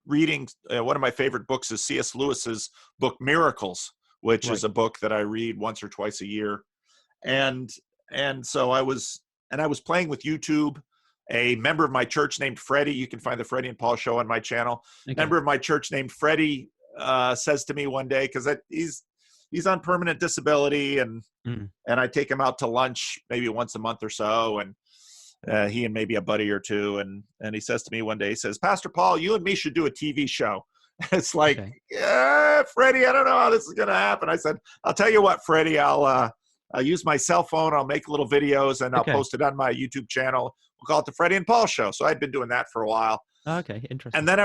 reading, one of my favorite books is C.S. Lewis's book Miracles, which is Right. a book that I read once or twice a year. And so I was playing with YouTube. A member of my church named Freddie, you can find the Freddie and Paul show on my channel. Okay. Member of my church named Freddie says to me one day, because he's on permanent disability, and Mm. I take him out to lunch maybe once a month or so, and he and maybe a buddy or two, and he says to me one day, he says, Pastor Paul, you and me should do a TV show. It's like, Okay. yeah, Freddie, I don't know how this is going to happen. I said, I'll tell you what, Freddie, I'll use my cell phone. I'll make little videos and I'll Okay. post it on my YouTube channel. We'll call it the Freddie and Paul Show. So I'd been doing that for a while. Okay. And Interesting. then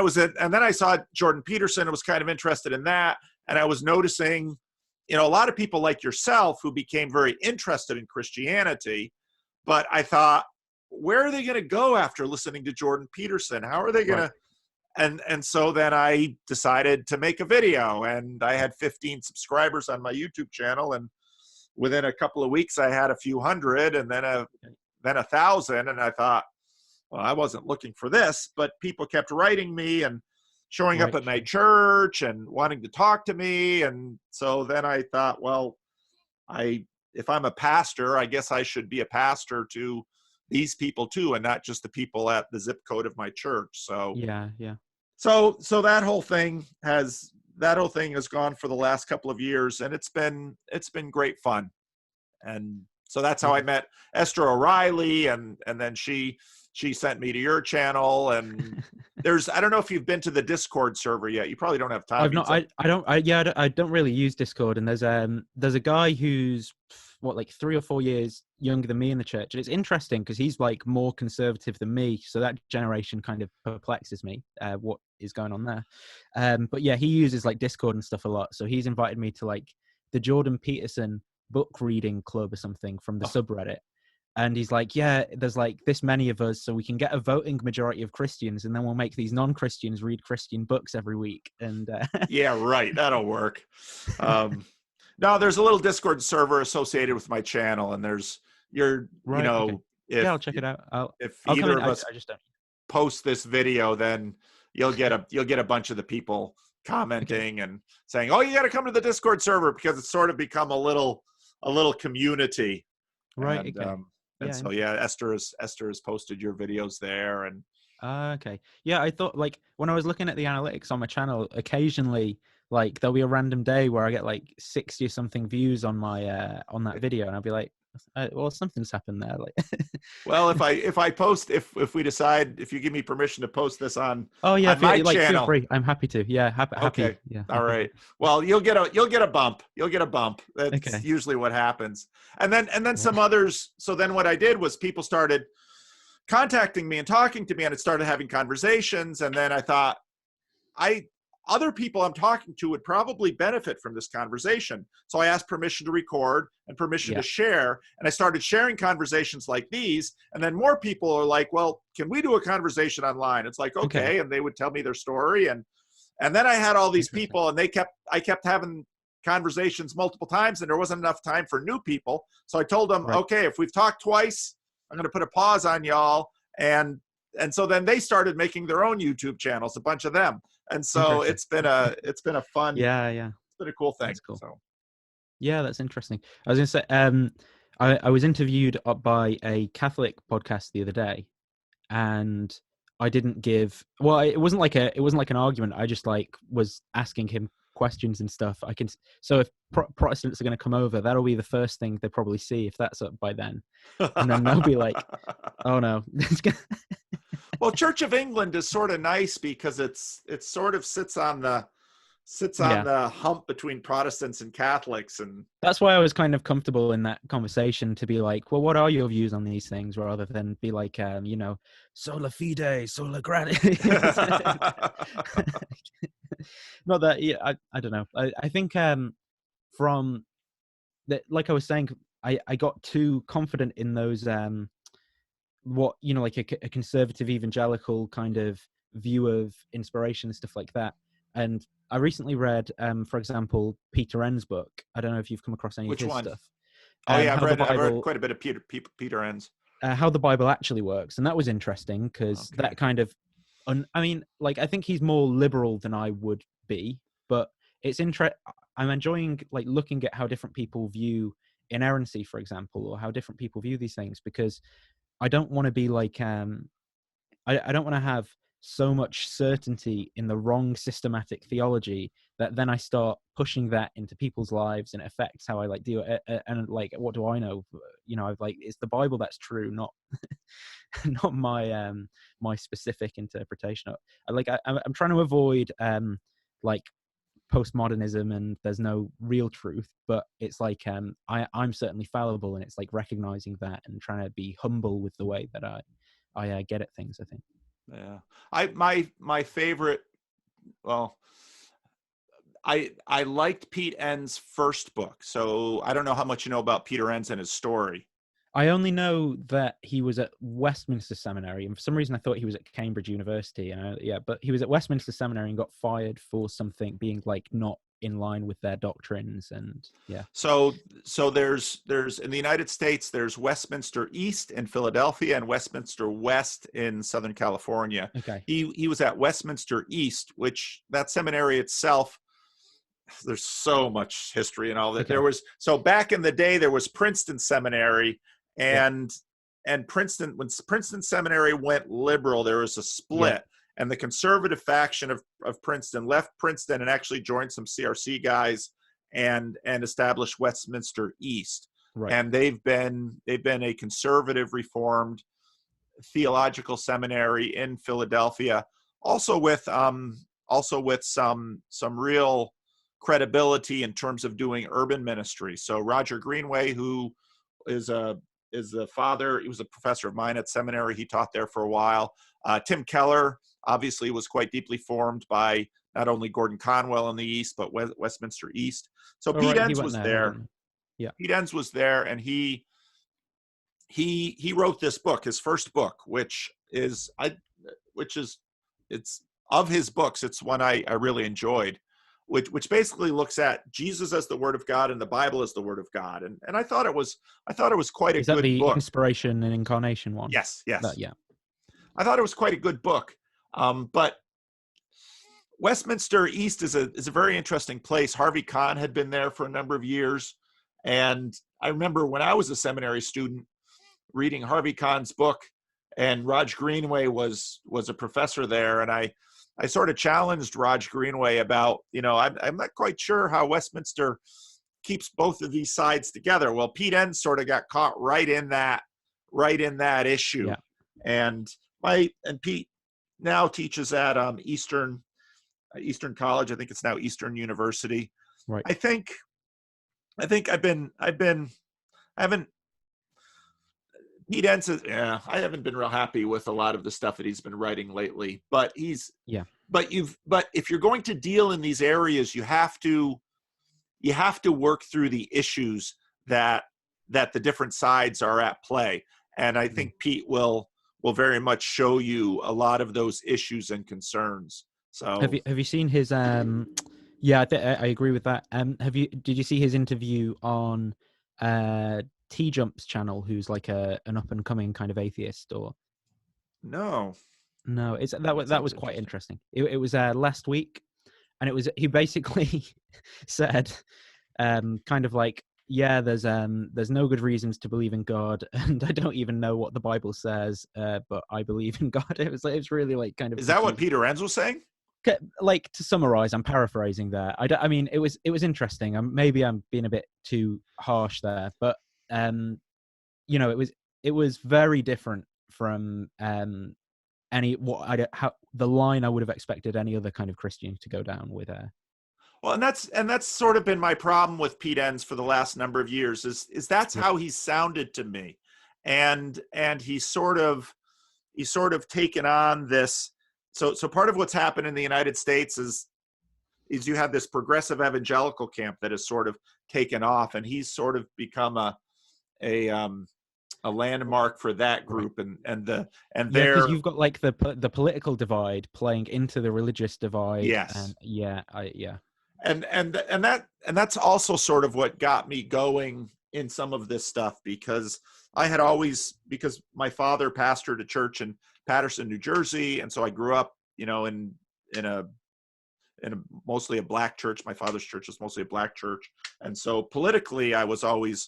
I saw Jordan Peterson. I was kind of interested in that. And I was noticing, a lot of people like yourself who became very interested in Christianity. But I thought, where are they going to go after listening to Jordan Peterson? How are they going Right. to? And so then I decided to make a video, and I had 15 subscribers on my YouTube channel. And within a couple of weeks, I had a few hundred, and then 1,000. And I thought, well, I wasn't looking for this, but people kept writing me and showing up Right. at my church and wanting to talk to me. And so then I thought, well, if I'm a pastor, I guess I should be a pastor to these people too, and not just the people at the zip code of my church. So Yeah. Yeah. so that whole thing has gone for the last couple of years, and it's been great fun. And so that's how I Yeah. met Esther O'Reilly, and then she sent me to your channel. And I don't know if you've been to the Discord server yet. You probably don't have time. I've not. I don't really use Discord. And there's a guy who's like 3 or 4 years younger than me in the church, and it's interesting because he's like more conservative than me. So that generation kind of perplexes me. What is going on there? But yeah, he uses like Discord and stuff a lot. So he's invited me to like the Jordan Peterson book reading club or something from the subreddit. And he's like, yeah, there's like this many of us, so we can get a voting majority of Christians, and then we'll make these non-Christians read Christian books every week. And Yeah, right. That'll work. No, there's a little Discord server associated with my channel, and there's right, okay, if yeah, I'll check it out. if I'll come either in. of us I just don't. post this video, then you'll get a bunch of the people Okay, commenting and saying, "Oh, you got to come to the Discord server," because it's sort of become a little community. right, And okay, yeah, so yeah, Esther has posted your videos there. And okay, yeah. I thought like when I was looking at the analytics on my channel, occasionally like there'll be a random day where I get like 60 or something views on my on that video, and I'll be like, well, something's happened there. Like, well, if I post, if we decide, if you give me permission to post this on oh yeah, my like feel channel. free. I'm happy to. Yeah, happy. Okay. Yeah. All right. Well, you'll get a bump. You'll get a bump. That's Okay. usually what happens. And then Right. some others. So then what I did was people started contacting me and talking to me, and it started having conversations. And then I thought, other people I'm talking to would probably benefit from this conversation. So I asked permission to record and permission Yeah. to share. And I started sharing conversations like these. And then more people are like, well, can we do a conversation online? It's like, okay. And they would tell me their story. And then I had all these people, and I kept having conversations multiple times, and there wasn't enough time for new people. So I told them, Right. okay, if we've talked twice, I'm going to put a pause on y'all. And so then they started making their own YouTube channels, a bunch of them. And so it's been a fun, Yeah. it's been a cool thing. That's cool. So Yeah, that's interesting. I was gonna say, I was interviewed by a Catholic podcast the other day, and I didn't give. Well, it wasn't like an argument. I just like was asking him questions and stuff. So if Protestants are going to come over, that'll be the first thing they probably see if that's up by then, and then they'll be like, "Oh no." well, Church of England is sort of nice because it sort of sits on the hump between Protestants and Catholics. And that's why I was kind of comfortable in that conversation to be like, well, what are your views on these things, rather than be like, sola fide, sola gratia. Not that, yeah, I don't know. I think from that, like I was saying, I got too confident in those like a conservative evangelical kind of view of inspiration and stuff like that. And I recently read, for example, Peter Enns' book. I don't know if you've come across any Which of his one? stuff. Oh yeah, I've read Bible, quite a bit of Peter Enns. how the Bible actually works, and that was interesting because that kind of, I mean, like I think he's more liberal than I would be, but it's I'm enjoying like looking at how different people view inerrancy, for example, or how different people view these things, because I don't want to be like I don't want to have so much certainty in the wrong systematic theology that then I start pushing that into people's lives, and it affects how I like deal. And like, what do I know? You know, I've like, it's the Bible that's true, not not my specific interpretation. I'm trying to avoid like postmodernism and there's no real truth, but it's like I'm certainly fallible, and it's like recognizing that and trying to be humble with the way that I get at things, I think. Yeah. My favorite, well, I liked Pete Enns' first book. So I don't know how much you know about Peter Enns and his story. I only know that he was at Westminster Seminary, and for some reason I thought he was at Cambridge University. And but he was at Westminster Seminary and got fired for something being like not in line with their doctrines, and yeah. So there's in the United States, there's Westminster East in Philadelphia and Westminster West in Southern California. Okay. He was at Westminster East, which that seminary itself, there's so much history and all that. Okay. So back in the day there was Princeton Seminary, and Princeton, when Princeton Seminary went liberal, there was a split, and the conservative faction of Princeton left Princeton and actually joined some CRC guys and established Westminster East. Right. And they've been a conservative reformed theological seminary in Philadelphia, also with some real credibility in terms of doing urban ministry. So Roger Greenway, who is the father, he was a professor of mine at seminary. He taught there for a while. Tim Keller obviously was quite deeply formed by not only Gordon Conwell in the East, but Westminster East. So Pete Enns was there. Yeah. Pete Enns was there, and he wrote this book, his first book, which is it's of his books, it's one I really enjoyed, which basically looks at Jesus as the Word of God and the Bible as the Word of God. And I thought it was quite a good book. Is that the inspiration and incarnation one? Yes. Yeah. I thought it was quite a good book. But Westminster East is a very interesting place. Harvey Kahn had been there for a number of years. And I remember when I was a seminary student reading Harvey Kahn's book, and Raj Greenway was a professor there. And I sort of challenged Raj Greenway about, I'm not quite sure how Westminster keeps both of these sides together. Well, Pete Enns sort of got caught right in that issue. Yeah. And Pete now teaches at Eastern College. I think it's now Eastern University. Right. I think Pete Enns, I haven't been real happy with a lot of the stuff that he's been writing lately, but but if you're going to deal in these areas, you have to work through the issues that the different sides are at play. And I think Pete will very much show you a lot of those issues and concerns. So have you seen his I agree with that. Did you see his interview on T Jump's channel, who's like an up and coming kind of atheist? Or no, that was quite interesting. It was last week, and he basically said kind of like, there's no good reasons to believe in God, and I don't even know what the Bible says, but I believe in God. It was really like kind of. Is that what Peter Enns was saying? Like, to summarize, I'm paraphrasing there. I mean, it was interesting. Maybe I'm being a bit too harsh there, but it was very different from the line I would have expected any other kind of Christian to go down with. Well, and that's sort of been my problem with Pete Enns for the last number of years. Is that's how he's sounded to me, and he's sort of taken on this. So part of what's happened in the United States is you have this progressive evangelical camp that has sort of taken off, and he's sort of become a landmark for that group, because you've got like the political divide playing into the religious divide. Yes. And that's also sort of what got me going in some of this stuff, because because my father pastored a church in Paterson, New Jersey, and so I grew up, in a mostly a black church. My father's church was mostly a black church, and so politically I was always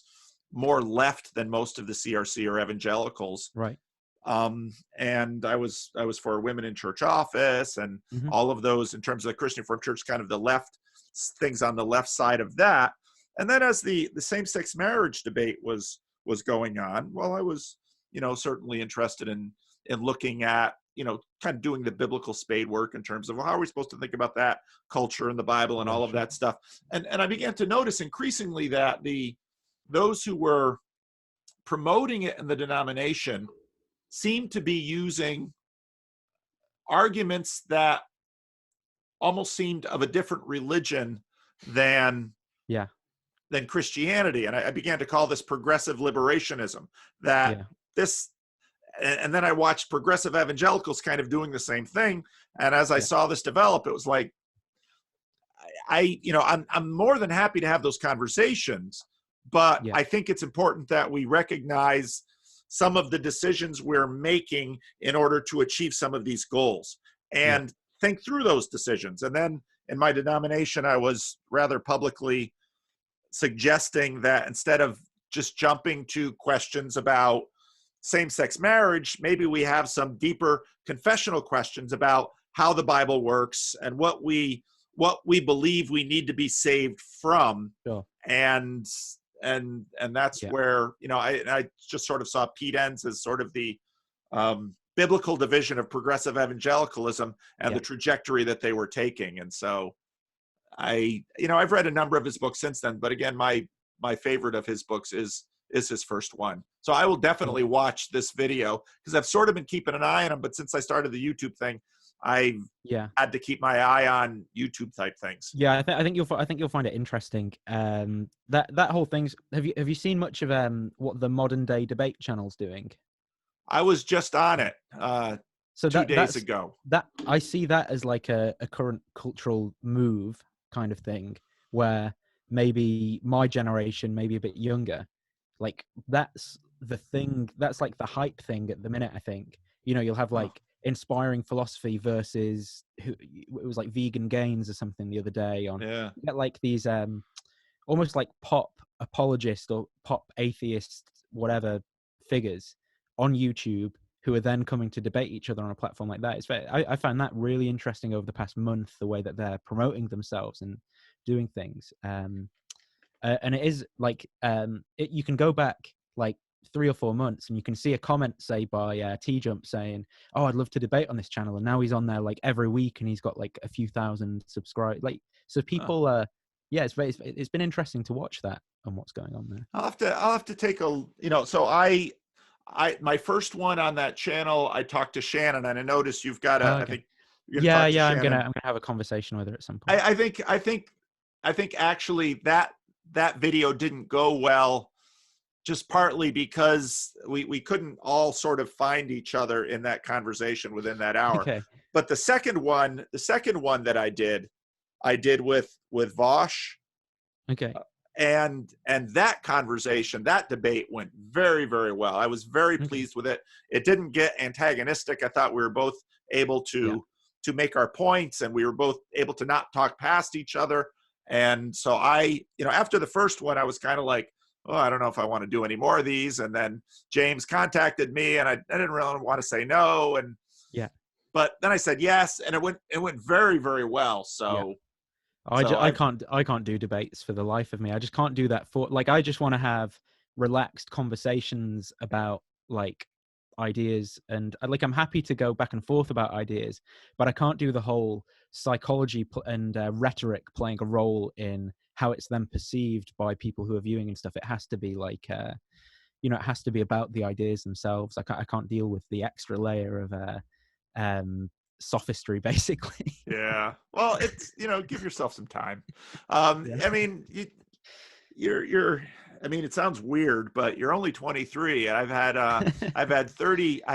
more left than most of the CRC or evangelicals. Right. And I was for Women in Church Office and Hmm. all of those in terms of the Christian Reformed Church, kind of the left things on the left side of that. And then as the same-sex marriage debate was going on, well, I was, certainly interested in looking at, kind of doing the biblical spade work in terms of, well, how are we supposed to think about that culture in the Bible and Yeah, all of sure. that stuff. And I began to notice increasingly that those who were promoting it in the denomination seemed to be using arguments that almost seemed of a different religion than Yeah, Christianity. And I began to call this progressive liberationism, that yeah, this, and then I watched progressive evangelicals kind of doing the same thing. And as I yeah, saw this develop, it was like, I'm more than happy to have those conversations, but yeah, I think it's important that we recognize some of the decisions we're making in order to achieve some of these goals yeah, and think through those decisions. And then in my denomination, I was rather publicly suggesting that instead of just jumping to questions about same-sex marriage, maybe we have some deeper confessional questions about how the Bible works and what we believe we need to be saved from. sure. And that's Yeah, where, I just sort of saw Pete Enns as sort of the biblical division of progressive evangelicalism and yeah. the trajectory that they were taking. And so I've read a number of his books since then, but again, my favorite of his books is his first one. So I will Sure. definitely watch this video because I've sort of been keeping an eye on him, but since I started the YouTube thing, I've Yeah. had to keep my eye on YouTube type things. Yeah, I think I think you'll find it interesting. That whole thing's. Have you seen much of what the modern day debate channel's doing? I was just on it So 2 days that's ago. that I see that as like a current cultural move kind of thing, where maybe my generation, maybe a bit younger, like that's the thing. That's like the hype thing at the minute. I think you'll have Oh, like inspiring philosophy versus it was like vegan gains or something the other day on. yeah. You get like these almost like pop apologist or pop atheist whatever figures on YouTube who are then coming to debate each other on a platform like that. I found that really interesting over the past month, the way that they're promoting themselves and doing things. And it is like you can go back like 3 or 4 months and you can see a comment, say, by T-Jump saying, "Oh, I'd love to debate on this channel," and now he's on there like every week and he's got like a few thousand subscribers. Like, so Oh. people, yeah, it's been interesting to watch that and what's going on there. I'll have to take a, so my first one on that channel, I talked to Shannon, and I noticed you've got Oh, I okay. think you're going to talk to I'm Shannon. gonna have a conversation with her at some point. I think actually that video didn't go well, just partly because we couldn't all sort of find each other in that conversation within that hour. Okay. But the second one that I did with Vosh, Okay. and that conversation, that debate went very, very well. I was very Okay. pleased with it. It didn't get antagonistic. I thought we were both able Yeah. to make our points, and we were both able to not talk past each other. And so after the first one, I was kind of like, oh, I don't know if I want to do any more of these. And then James contacted me, and I didn't really want to say no. Yeah. But then I said yes, and it went very, very well. Yeah. So I can't do debates for the life of me. I just can't do that for like I just want to have relaxed conversations about like ideas and like I'm happy to go back and forth about ideas, but I can't do the whole psychology and rhetoric playing a role in how it's then perceived by people who are viewing and stuff. It has to be like it has to be about the ideas themselves. I can't deal with the extra layer of sophistry basically. yeah, well, it's give yourself some time. Yeah. I mean, you're I mean, it sounds weird, but you're only 23, and I've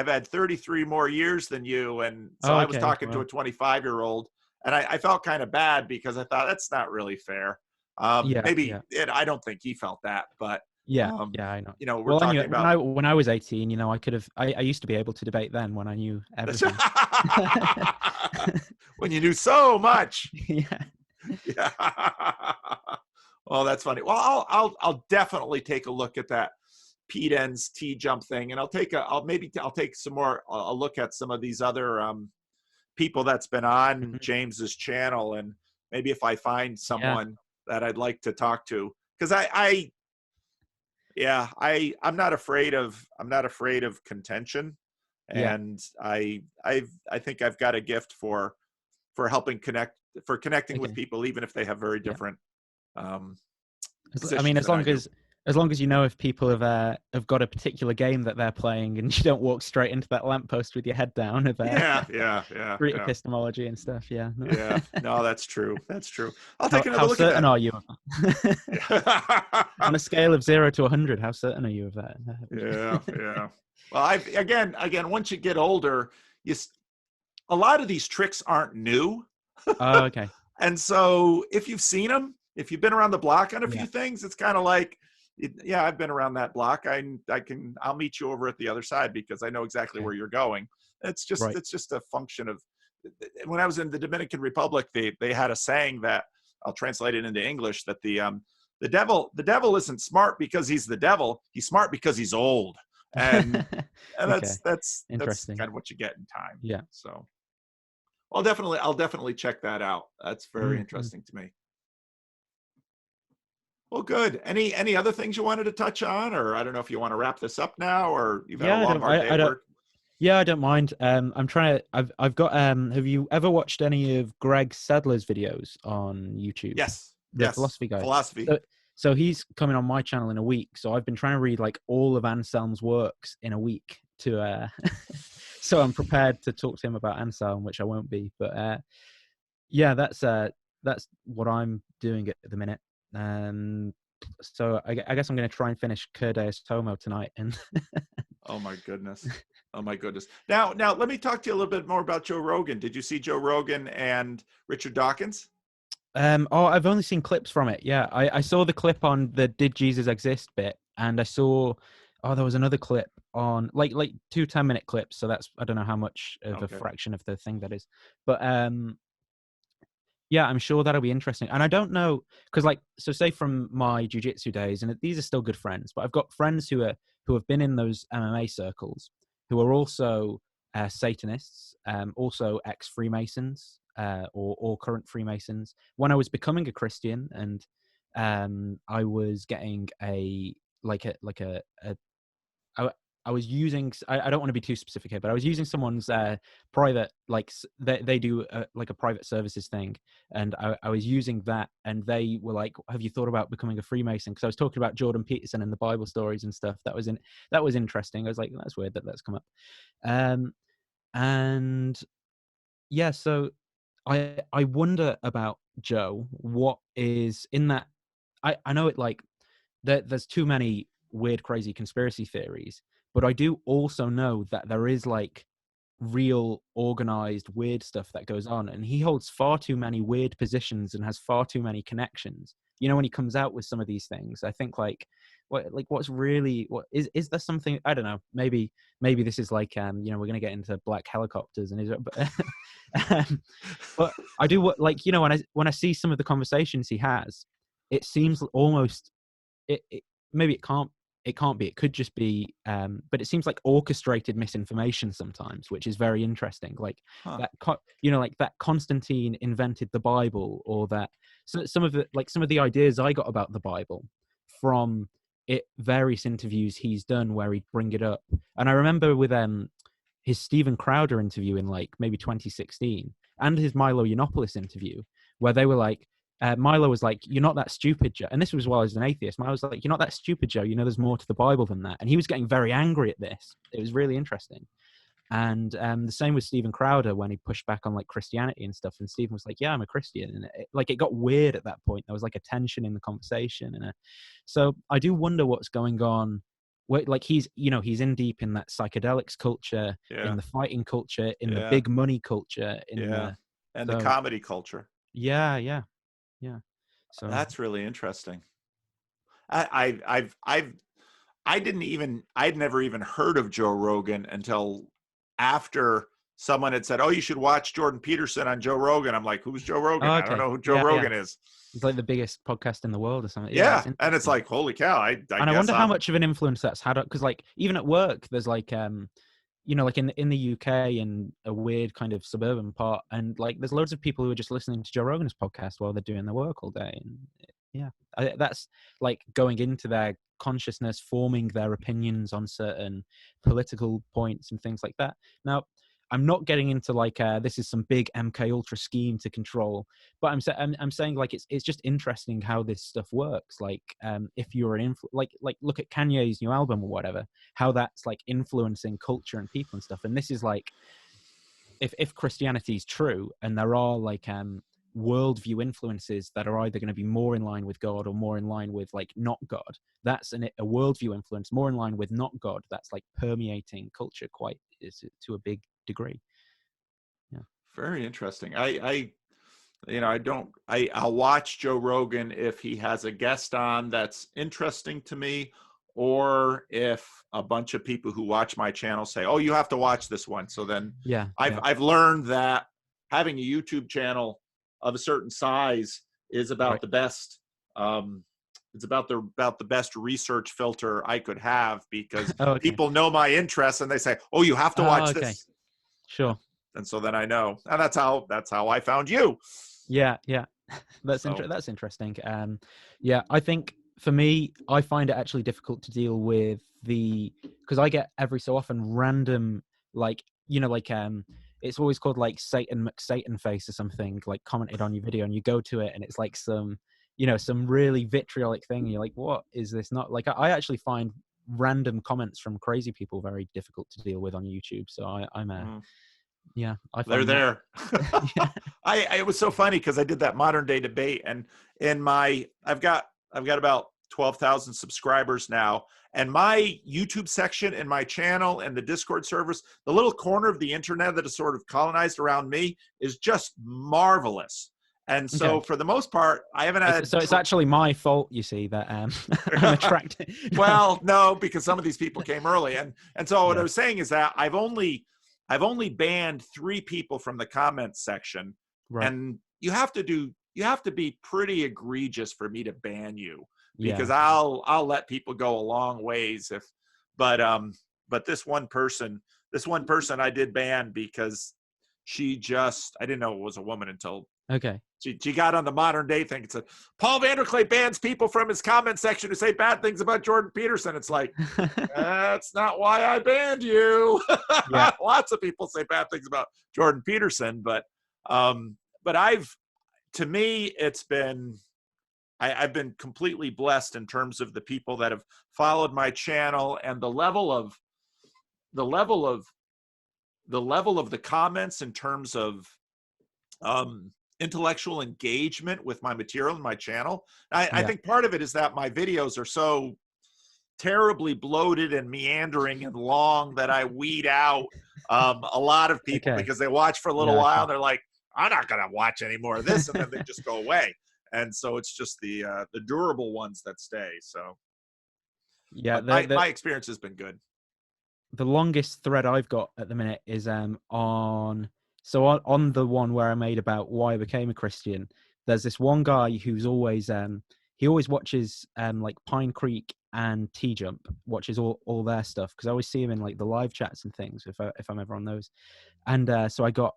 had 33 more years than you, and so Oh, I was okay. talking to a Well, 25-year-old, and I felt kind of bad because I thought that's not really fair. yeah, Maybe yeah. I don't think he felt that, but Yeah, yeah, I know. we're Well, I knew talking it when about. I was 18. I could have. I used to be able to debate then when I knew everything. When you knew so much. Yeah, Yeah. Well, that's funny. Well, I'll definitely take a look at that Pete N's T jump thing, and I'll take some more. I'll look at some of these other people that's been on Mhm. James's channel, and maybe if I find Yeah, someone that I'd like to talk to, because I'm not afraid of contention, yeah, and I think I've got a gift for helping connecting with okay, people, even if they have very yeah. different um, I mean, positions than I do. as long as you know if people have got a particular game that they're playing, and you don't walk straight into that lamppost with your head down of root Yeah. epistemology and stuff. Yeah. Yeah, no, that's true. That's true. I'll take How another look at certain that. are you of that? On a scale of 0 to 100, how certain are you of that? Yeah, yeah. Well, again, once you get older, a lot of these tricks aren't new. Oh, okay. And so if you've seen them, if you've been around the block on a Yeah. few things, it's kind of like, yeah, I've been around that block. I'll meet you over at the other side because I know exactly Okay. where you're going. Right. It's just a function of, when I was in the Dominican Republic, they had a saying that I'll translate it into English, that the devil isn't smart because he's the devil. He's smart because he's old. And Okay. that's Interesting. kind of what you get in time. Yeah. So I'll definitely check that out. That's very Mm-hmm. interesting to me. Well, good. Any other things you wanted to touch on, or I don't know if you want to wrap this up now, or you've had a Yeah, long, hard day I at don't. work. Yeah, I don't mind. I'm trying to. I've got. Have you ever watched any of Greg Sadler's videos on YouTube? Yes, The yes. philosophy guy. Philosophy. So, so he's coming on my channel in a week. So I've been trying to read like all of Anselm's works in a week to. So I'm prepared to talk to him about Anselm, which I won't be. But yeah, that's what I'm doing at the minute. So I guess I'm going to try and finish Cur Deus Tomo tonight. And Oh my goodness. Oh my goodness. Now let me talk to you a little bit more about Joe Rogan. Did you see Joe Rogan and Richard Dawkins? oh, I've only seen clips from it. Yeah, I saw the clip on the "Did Jesus exist" bit, and I saw there was another clip on like 2 10-minute clips. So that's, I don't know how much of a Okay. fraction of the thing that is, but yeah, I'm sure that'll be interesting. And I don't know, because like, so say from my jujitsu days, and these are still good friends, but I've got friends who have been in those MMA circles, who are also Satanists, also ex Freemasons, or current Freemasons. When I was becoming a Christian, and I was getting a I, I was using, I don't want to be too specific here, but I was using someone's private, like they do like a private services thing, and I was using that, and they were like, have you thought about becoming a Freemason? Because I was talking about Jordan Peterson and the Bible stories and stuff. That was interesting. I was like, that's weird that that's come up. And yeah, so I wonder about Joe, what is in that. I know it like there's too many weird, crazy conspiracy theories, but I do also know that there is like real organized weird stuff that goes on, and he holds far too many weird positions and has far too many connections. You know, when he comes out with some of these things, I think what's really, what is there something, I don't know, maybe this is like we're going to get into black helicopters and Israel, but I do, what, like, when I see some of the conversations he has, it seems almost, it maybe it can't be, it could just be, but it seems like orchestrated misinformation sometimes, which is very interesting, like Huh. like that Constantine invented the Bible, or that, so some of the ideas I got about the Bible from various interviews he's done where he'd bring it up. And I remember with his Steven Crowder interview in like maybe 2016, and his Milo Yiannopoulos interview, where they were like, Milo was like, "You're not that stupid, Joe." And this was while I was an atheist. Milo was like, "You're not that stupid, Joe. You know, there's more to the Bible than that." And he was getting very angry at this. It was really interesting. And the same with Steven Crowder when he pushed back on like Christianity and stuff. And Steven was like, "Yeah, I'm a Christian." And it got weird at that point. There was like a tension in the conversation, and so I do wonder what's going on. Where, like, he's in deep in that psychedelics culture, Yeah. in the fighting culture, in the Yeah. big money culture, in Yeah. the And the so comedy culture. yeah. So That's really interesting. I I've I'd never even heard of Joe Rogan until after someone had said, "Oh, you should watch Jordan Peterson on Joe Rogan." I'm like, "Who's Joe Rogan?" Oh, I don't okay. know who Joe Yeah, yeah. Rogan is. It's like the biggest podcast in the world or something. Yeah, Yeah, it's and it's interesting. like, holy cow! I And I guess wonder how I'm. much of an influence that's had, because like even at work, there's like you know, like in the UK, in a weird kind of suburban part, and like there's loads of people who are just listening to Joe Rogan's podcast while they're doing their work all day, and yeah, that's like going into their consciousness, forming their opinions on certain political points and things like that. Now, I'm not getting into like this is some big MK Ultra scheme to control, but I'm saying like it's just interesting how this stuff works. Like if you're an like look at Kanye's new album or whatever, how that's like influencing culture and people and stuff. And this is like if Christianity is true, and there are like worldview influences that are either going to be more in line with God or more in line with like not God. That's a worldview influence more in line with not God. That's like permeating culture quite to a big degree. Yeah. Very interesting. You know, I'll watch Joe Rogan if he has a guest on that's interesting to me, or if a bunch of people who watch my channel say, "Oh, you have to watch this one." So then Yeah. I've learned that having a YouTube channel of a certain size is about Right. the best. It's about the best research filter I could have, because Oh, okay. people know my interests and they say, "Oh, you have to Oh, watch okay. this." Sure. And so then I know, and that's how I found you. Yeah. Yeah. So That's interesting. Yeah, I think for me, I find it actually difficult to deal with because I get every so often random, like, you know, like it's always called like Satan McSatan face or something, like commented on your video, and you go to it and it's like some, you know, some really vitriolic thing, and you're like, what is this? Not like I actually find random comments from crazy people very difficult to deal with on YouTube. So I'm a yeah, I they're find that. there. Yeah. It was so funny because I did that modern day debate, and in my I've got about 12,000 subscribers now, and my YouTube section and my channel and the Discord servers, the little corner of the internet that is sort of colonized around me, is just marvelous. And so Okay. for the most part, I haven't had So it's actually my fault, you see, that I'm attracted. well, no, because some of these people came early, and so what I Yeah. was saying is that I've only banned 3 people from the comments section, Right. and you have to be pretty egregious for me to ban you, because Yeah. I'll let people go a long ways if, but but this one person I did ban because I didn't know it was a woman until Okay. she got on the modern day thing and said, Paul Vanderklay bans people from his comment section who say bad things about Jordan Peterson. It's like, that's not why I banned you. Yeah. Lots of people say bad things about Jordan Peterson, but to me, I've been completely blessed in terms of the people that have followed my channel, and the level of the comments in terms of intellectual engagement with my material and my channel. I Yeah. think part of it is that my videos are so terribly bloated and meandering and long that I weed out a lot of people, Okay. because they watch for a little Yeah. while Sure. and they're like, I'm not going to watch any more of this, and then they just go away. And so it's just the durable ones that stay. So, Yeah. but my experience has been good. The longest thread I've got at the minute is on the one where I made about why I became a Christian. There's this one guy who's always he always watches like Pine Creek and T Jump, watches all their stuff, because I always see him in like the live chats and things if I'm ever on those. And so I got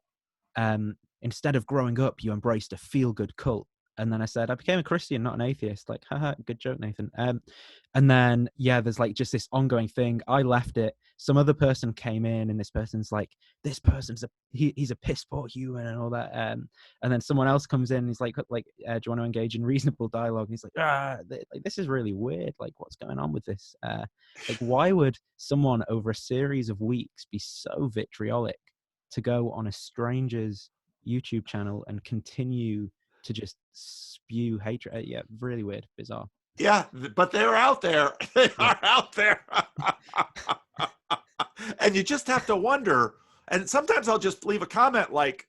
instead of growing up, you embraced a feel good cult. And then I said, I became a Christian, not an atheist. Like, haha, good joke, Nathan. And then, yeah, there's like just this ongoing thing. I left it. Some other person came in, and this person's like, this person's he's a piss poor human and all that. And then someone else comes in, and he's like, do you want to engage in reasonable dialogue? And he's like, this is really weird. Like, what's going on with this? Like, why would someone over a series of weeks be so vitriolic to go on a stranger's YouTube channel and continue to just spew hatred? Yeah, really weird, bizarre. Yeah, but they're out there. They Yeah. are out there. And you just have to wonder. And sometimes I'll just leave a comment like,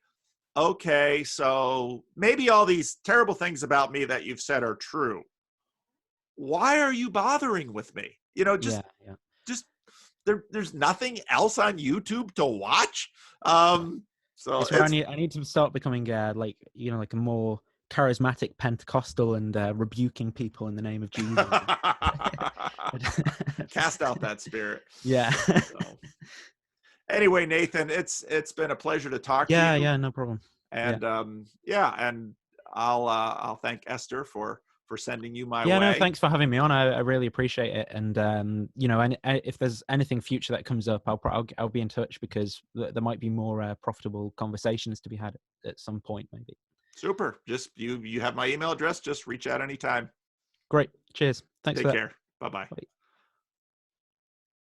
okay, so maybe all these terrible things about me that you've said are true. Why are you bothering with me? You know, Yeah. just there's nothing else on YouTube to watch. So It's where I need to start becoming like, you know, like a more charismatic Pentecostal and rebuking people in the name of Jesus. cast out that spirit. Yeah. So anyway, Nathan, it's been a pleasure to talk to you. Yeah, no problem. And and I'll thank Esther for sending you my Yeah, no, way. thanks for having me on. I really appreciate it. And you know, and if there's anything future that comes up, I'll be in touch, because there might be more profitable conversations to be had at some point, maybe. Super. Just you have my email address. Just reach out anytime. Great. Cheers. Thanks Take for that. care. Bye-bye. Bye.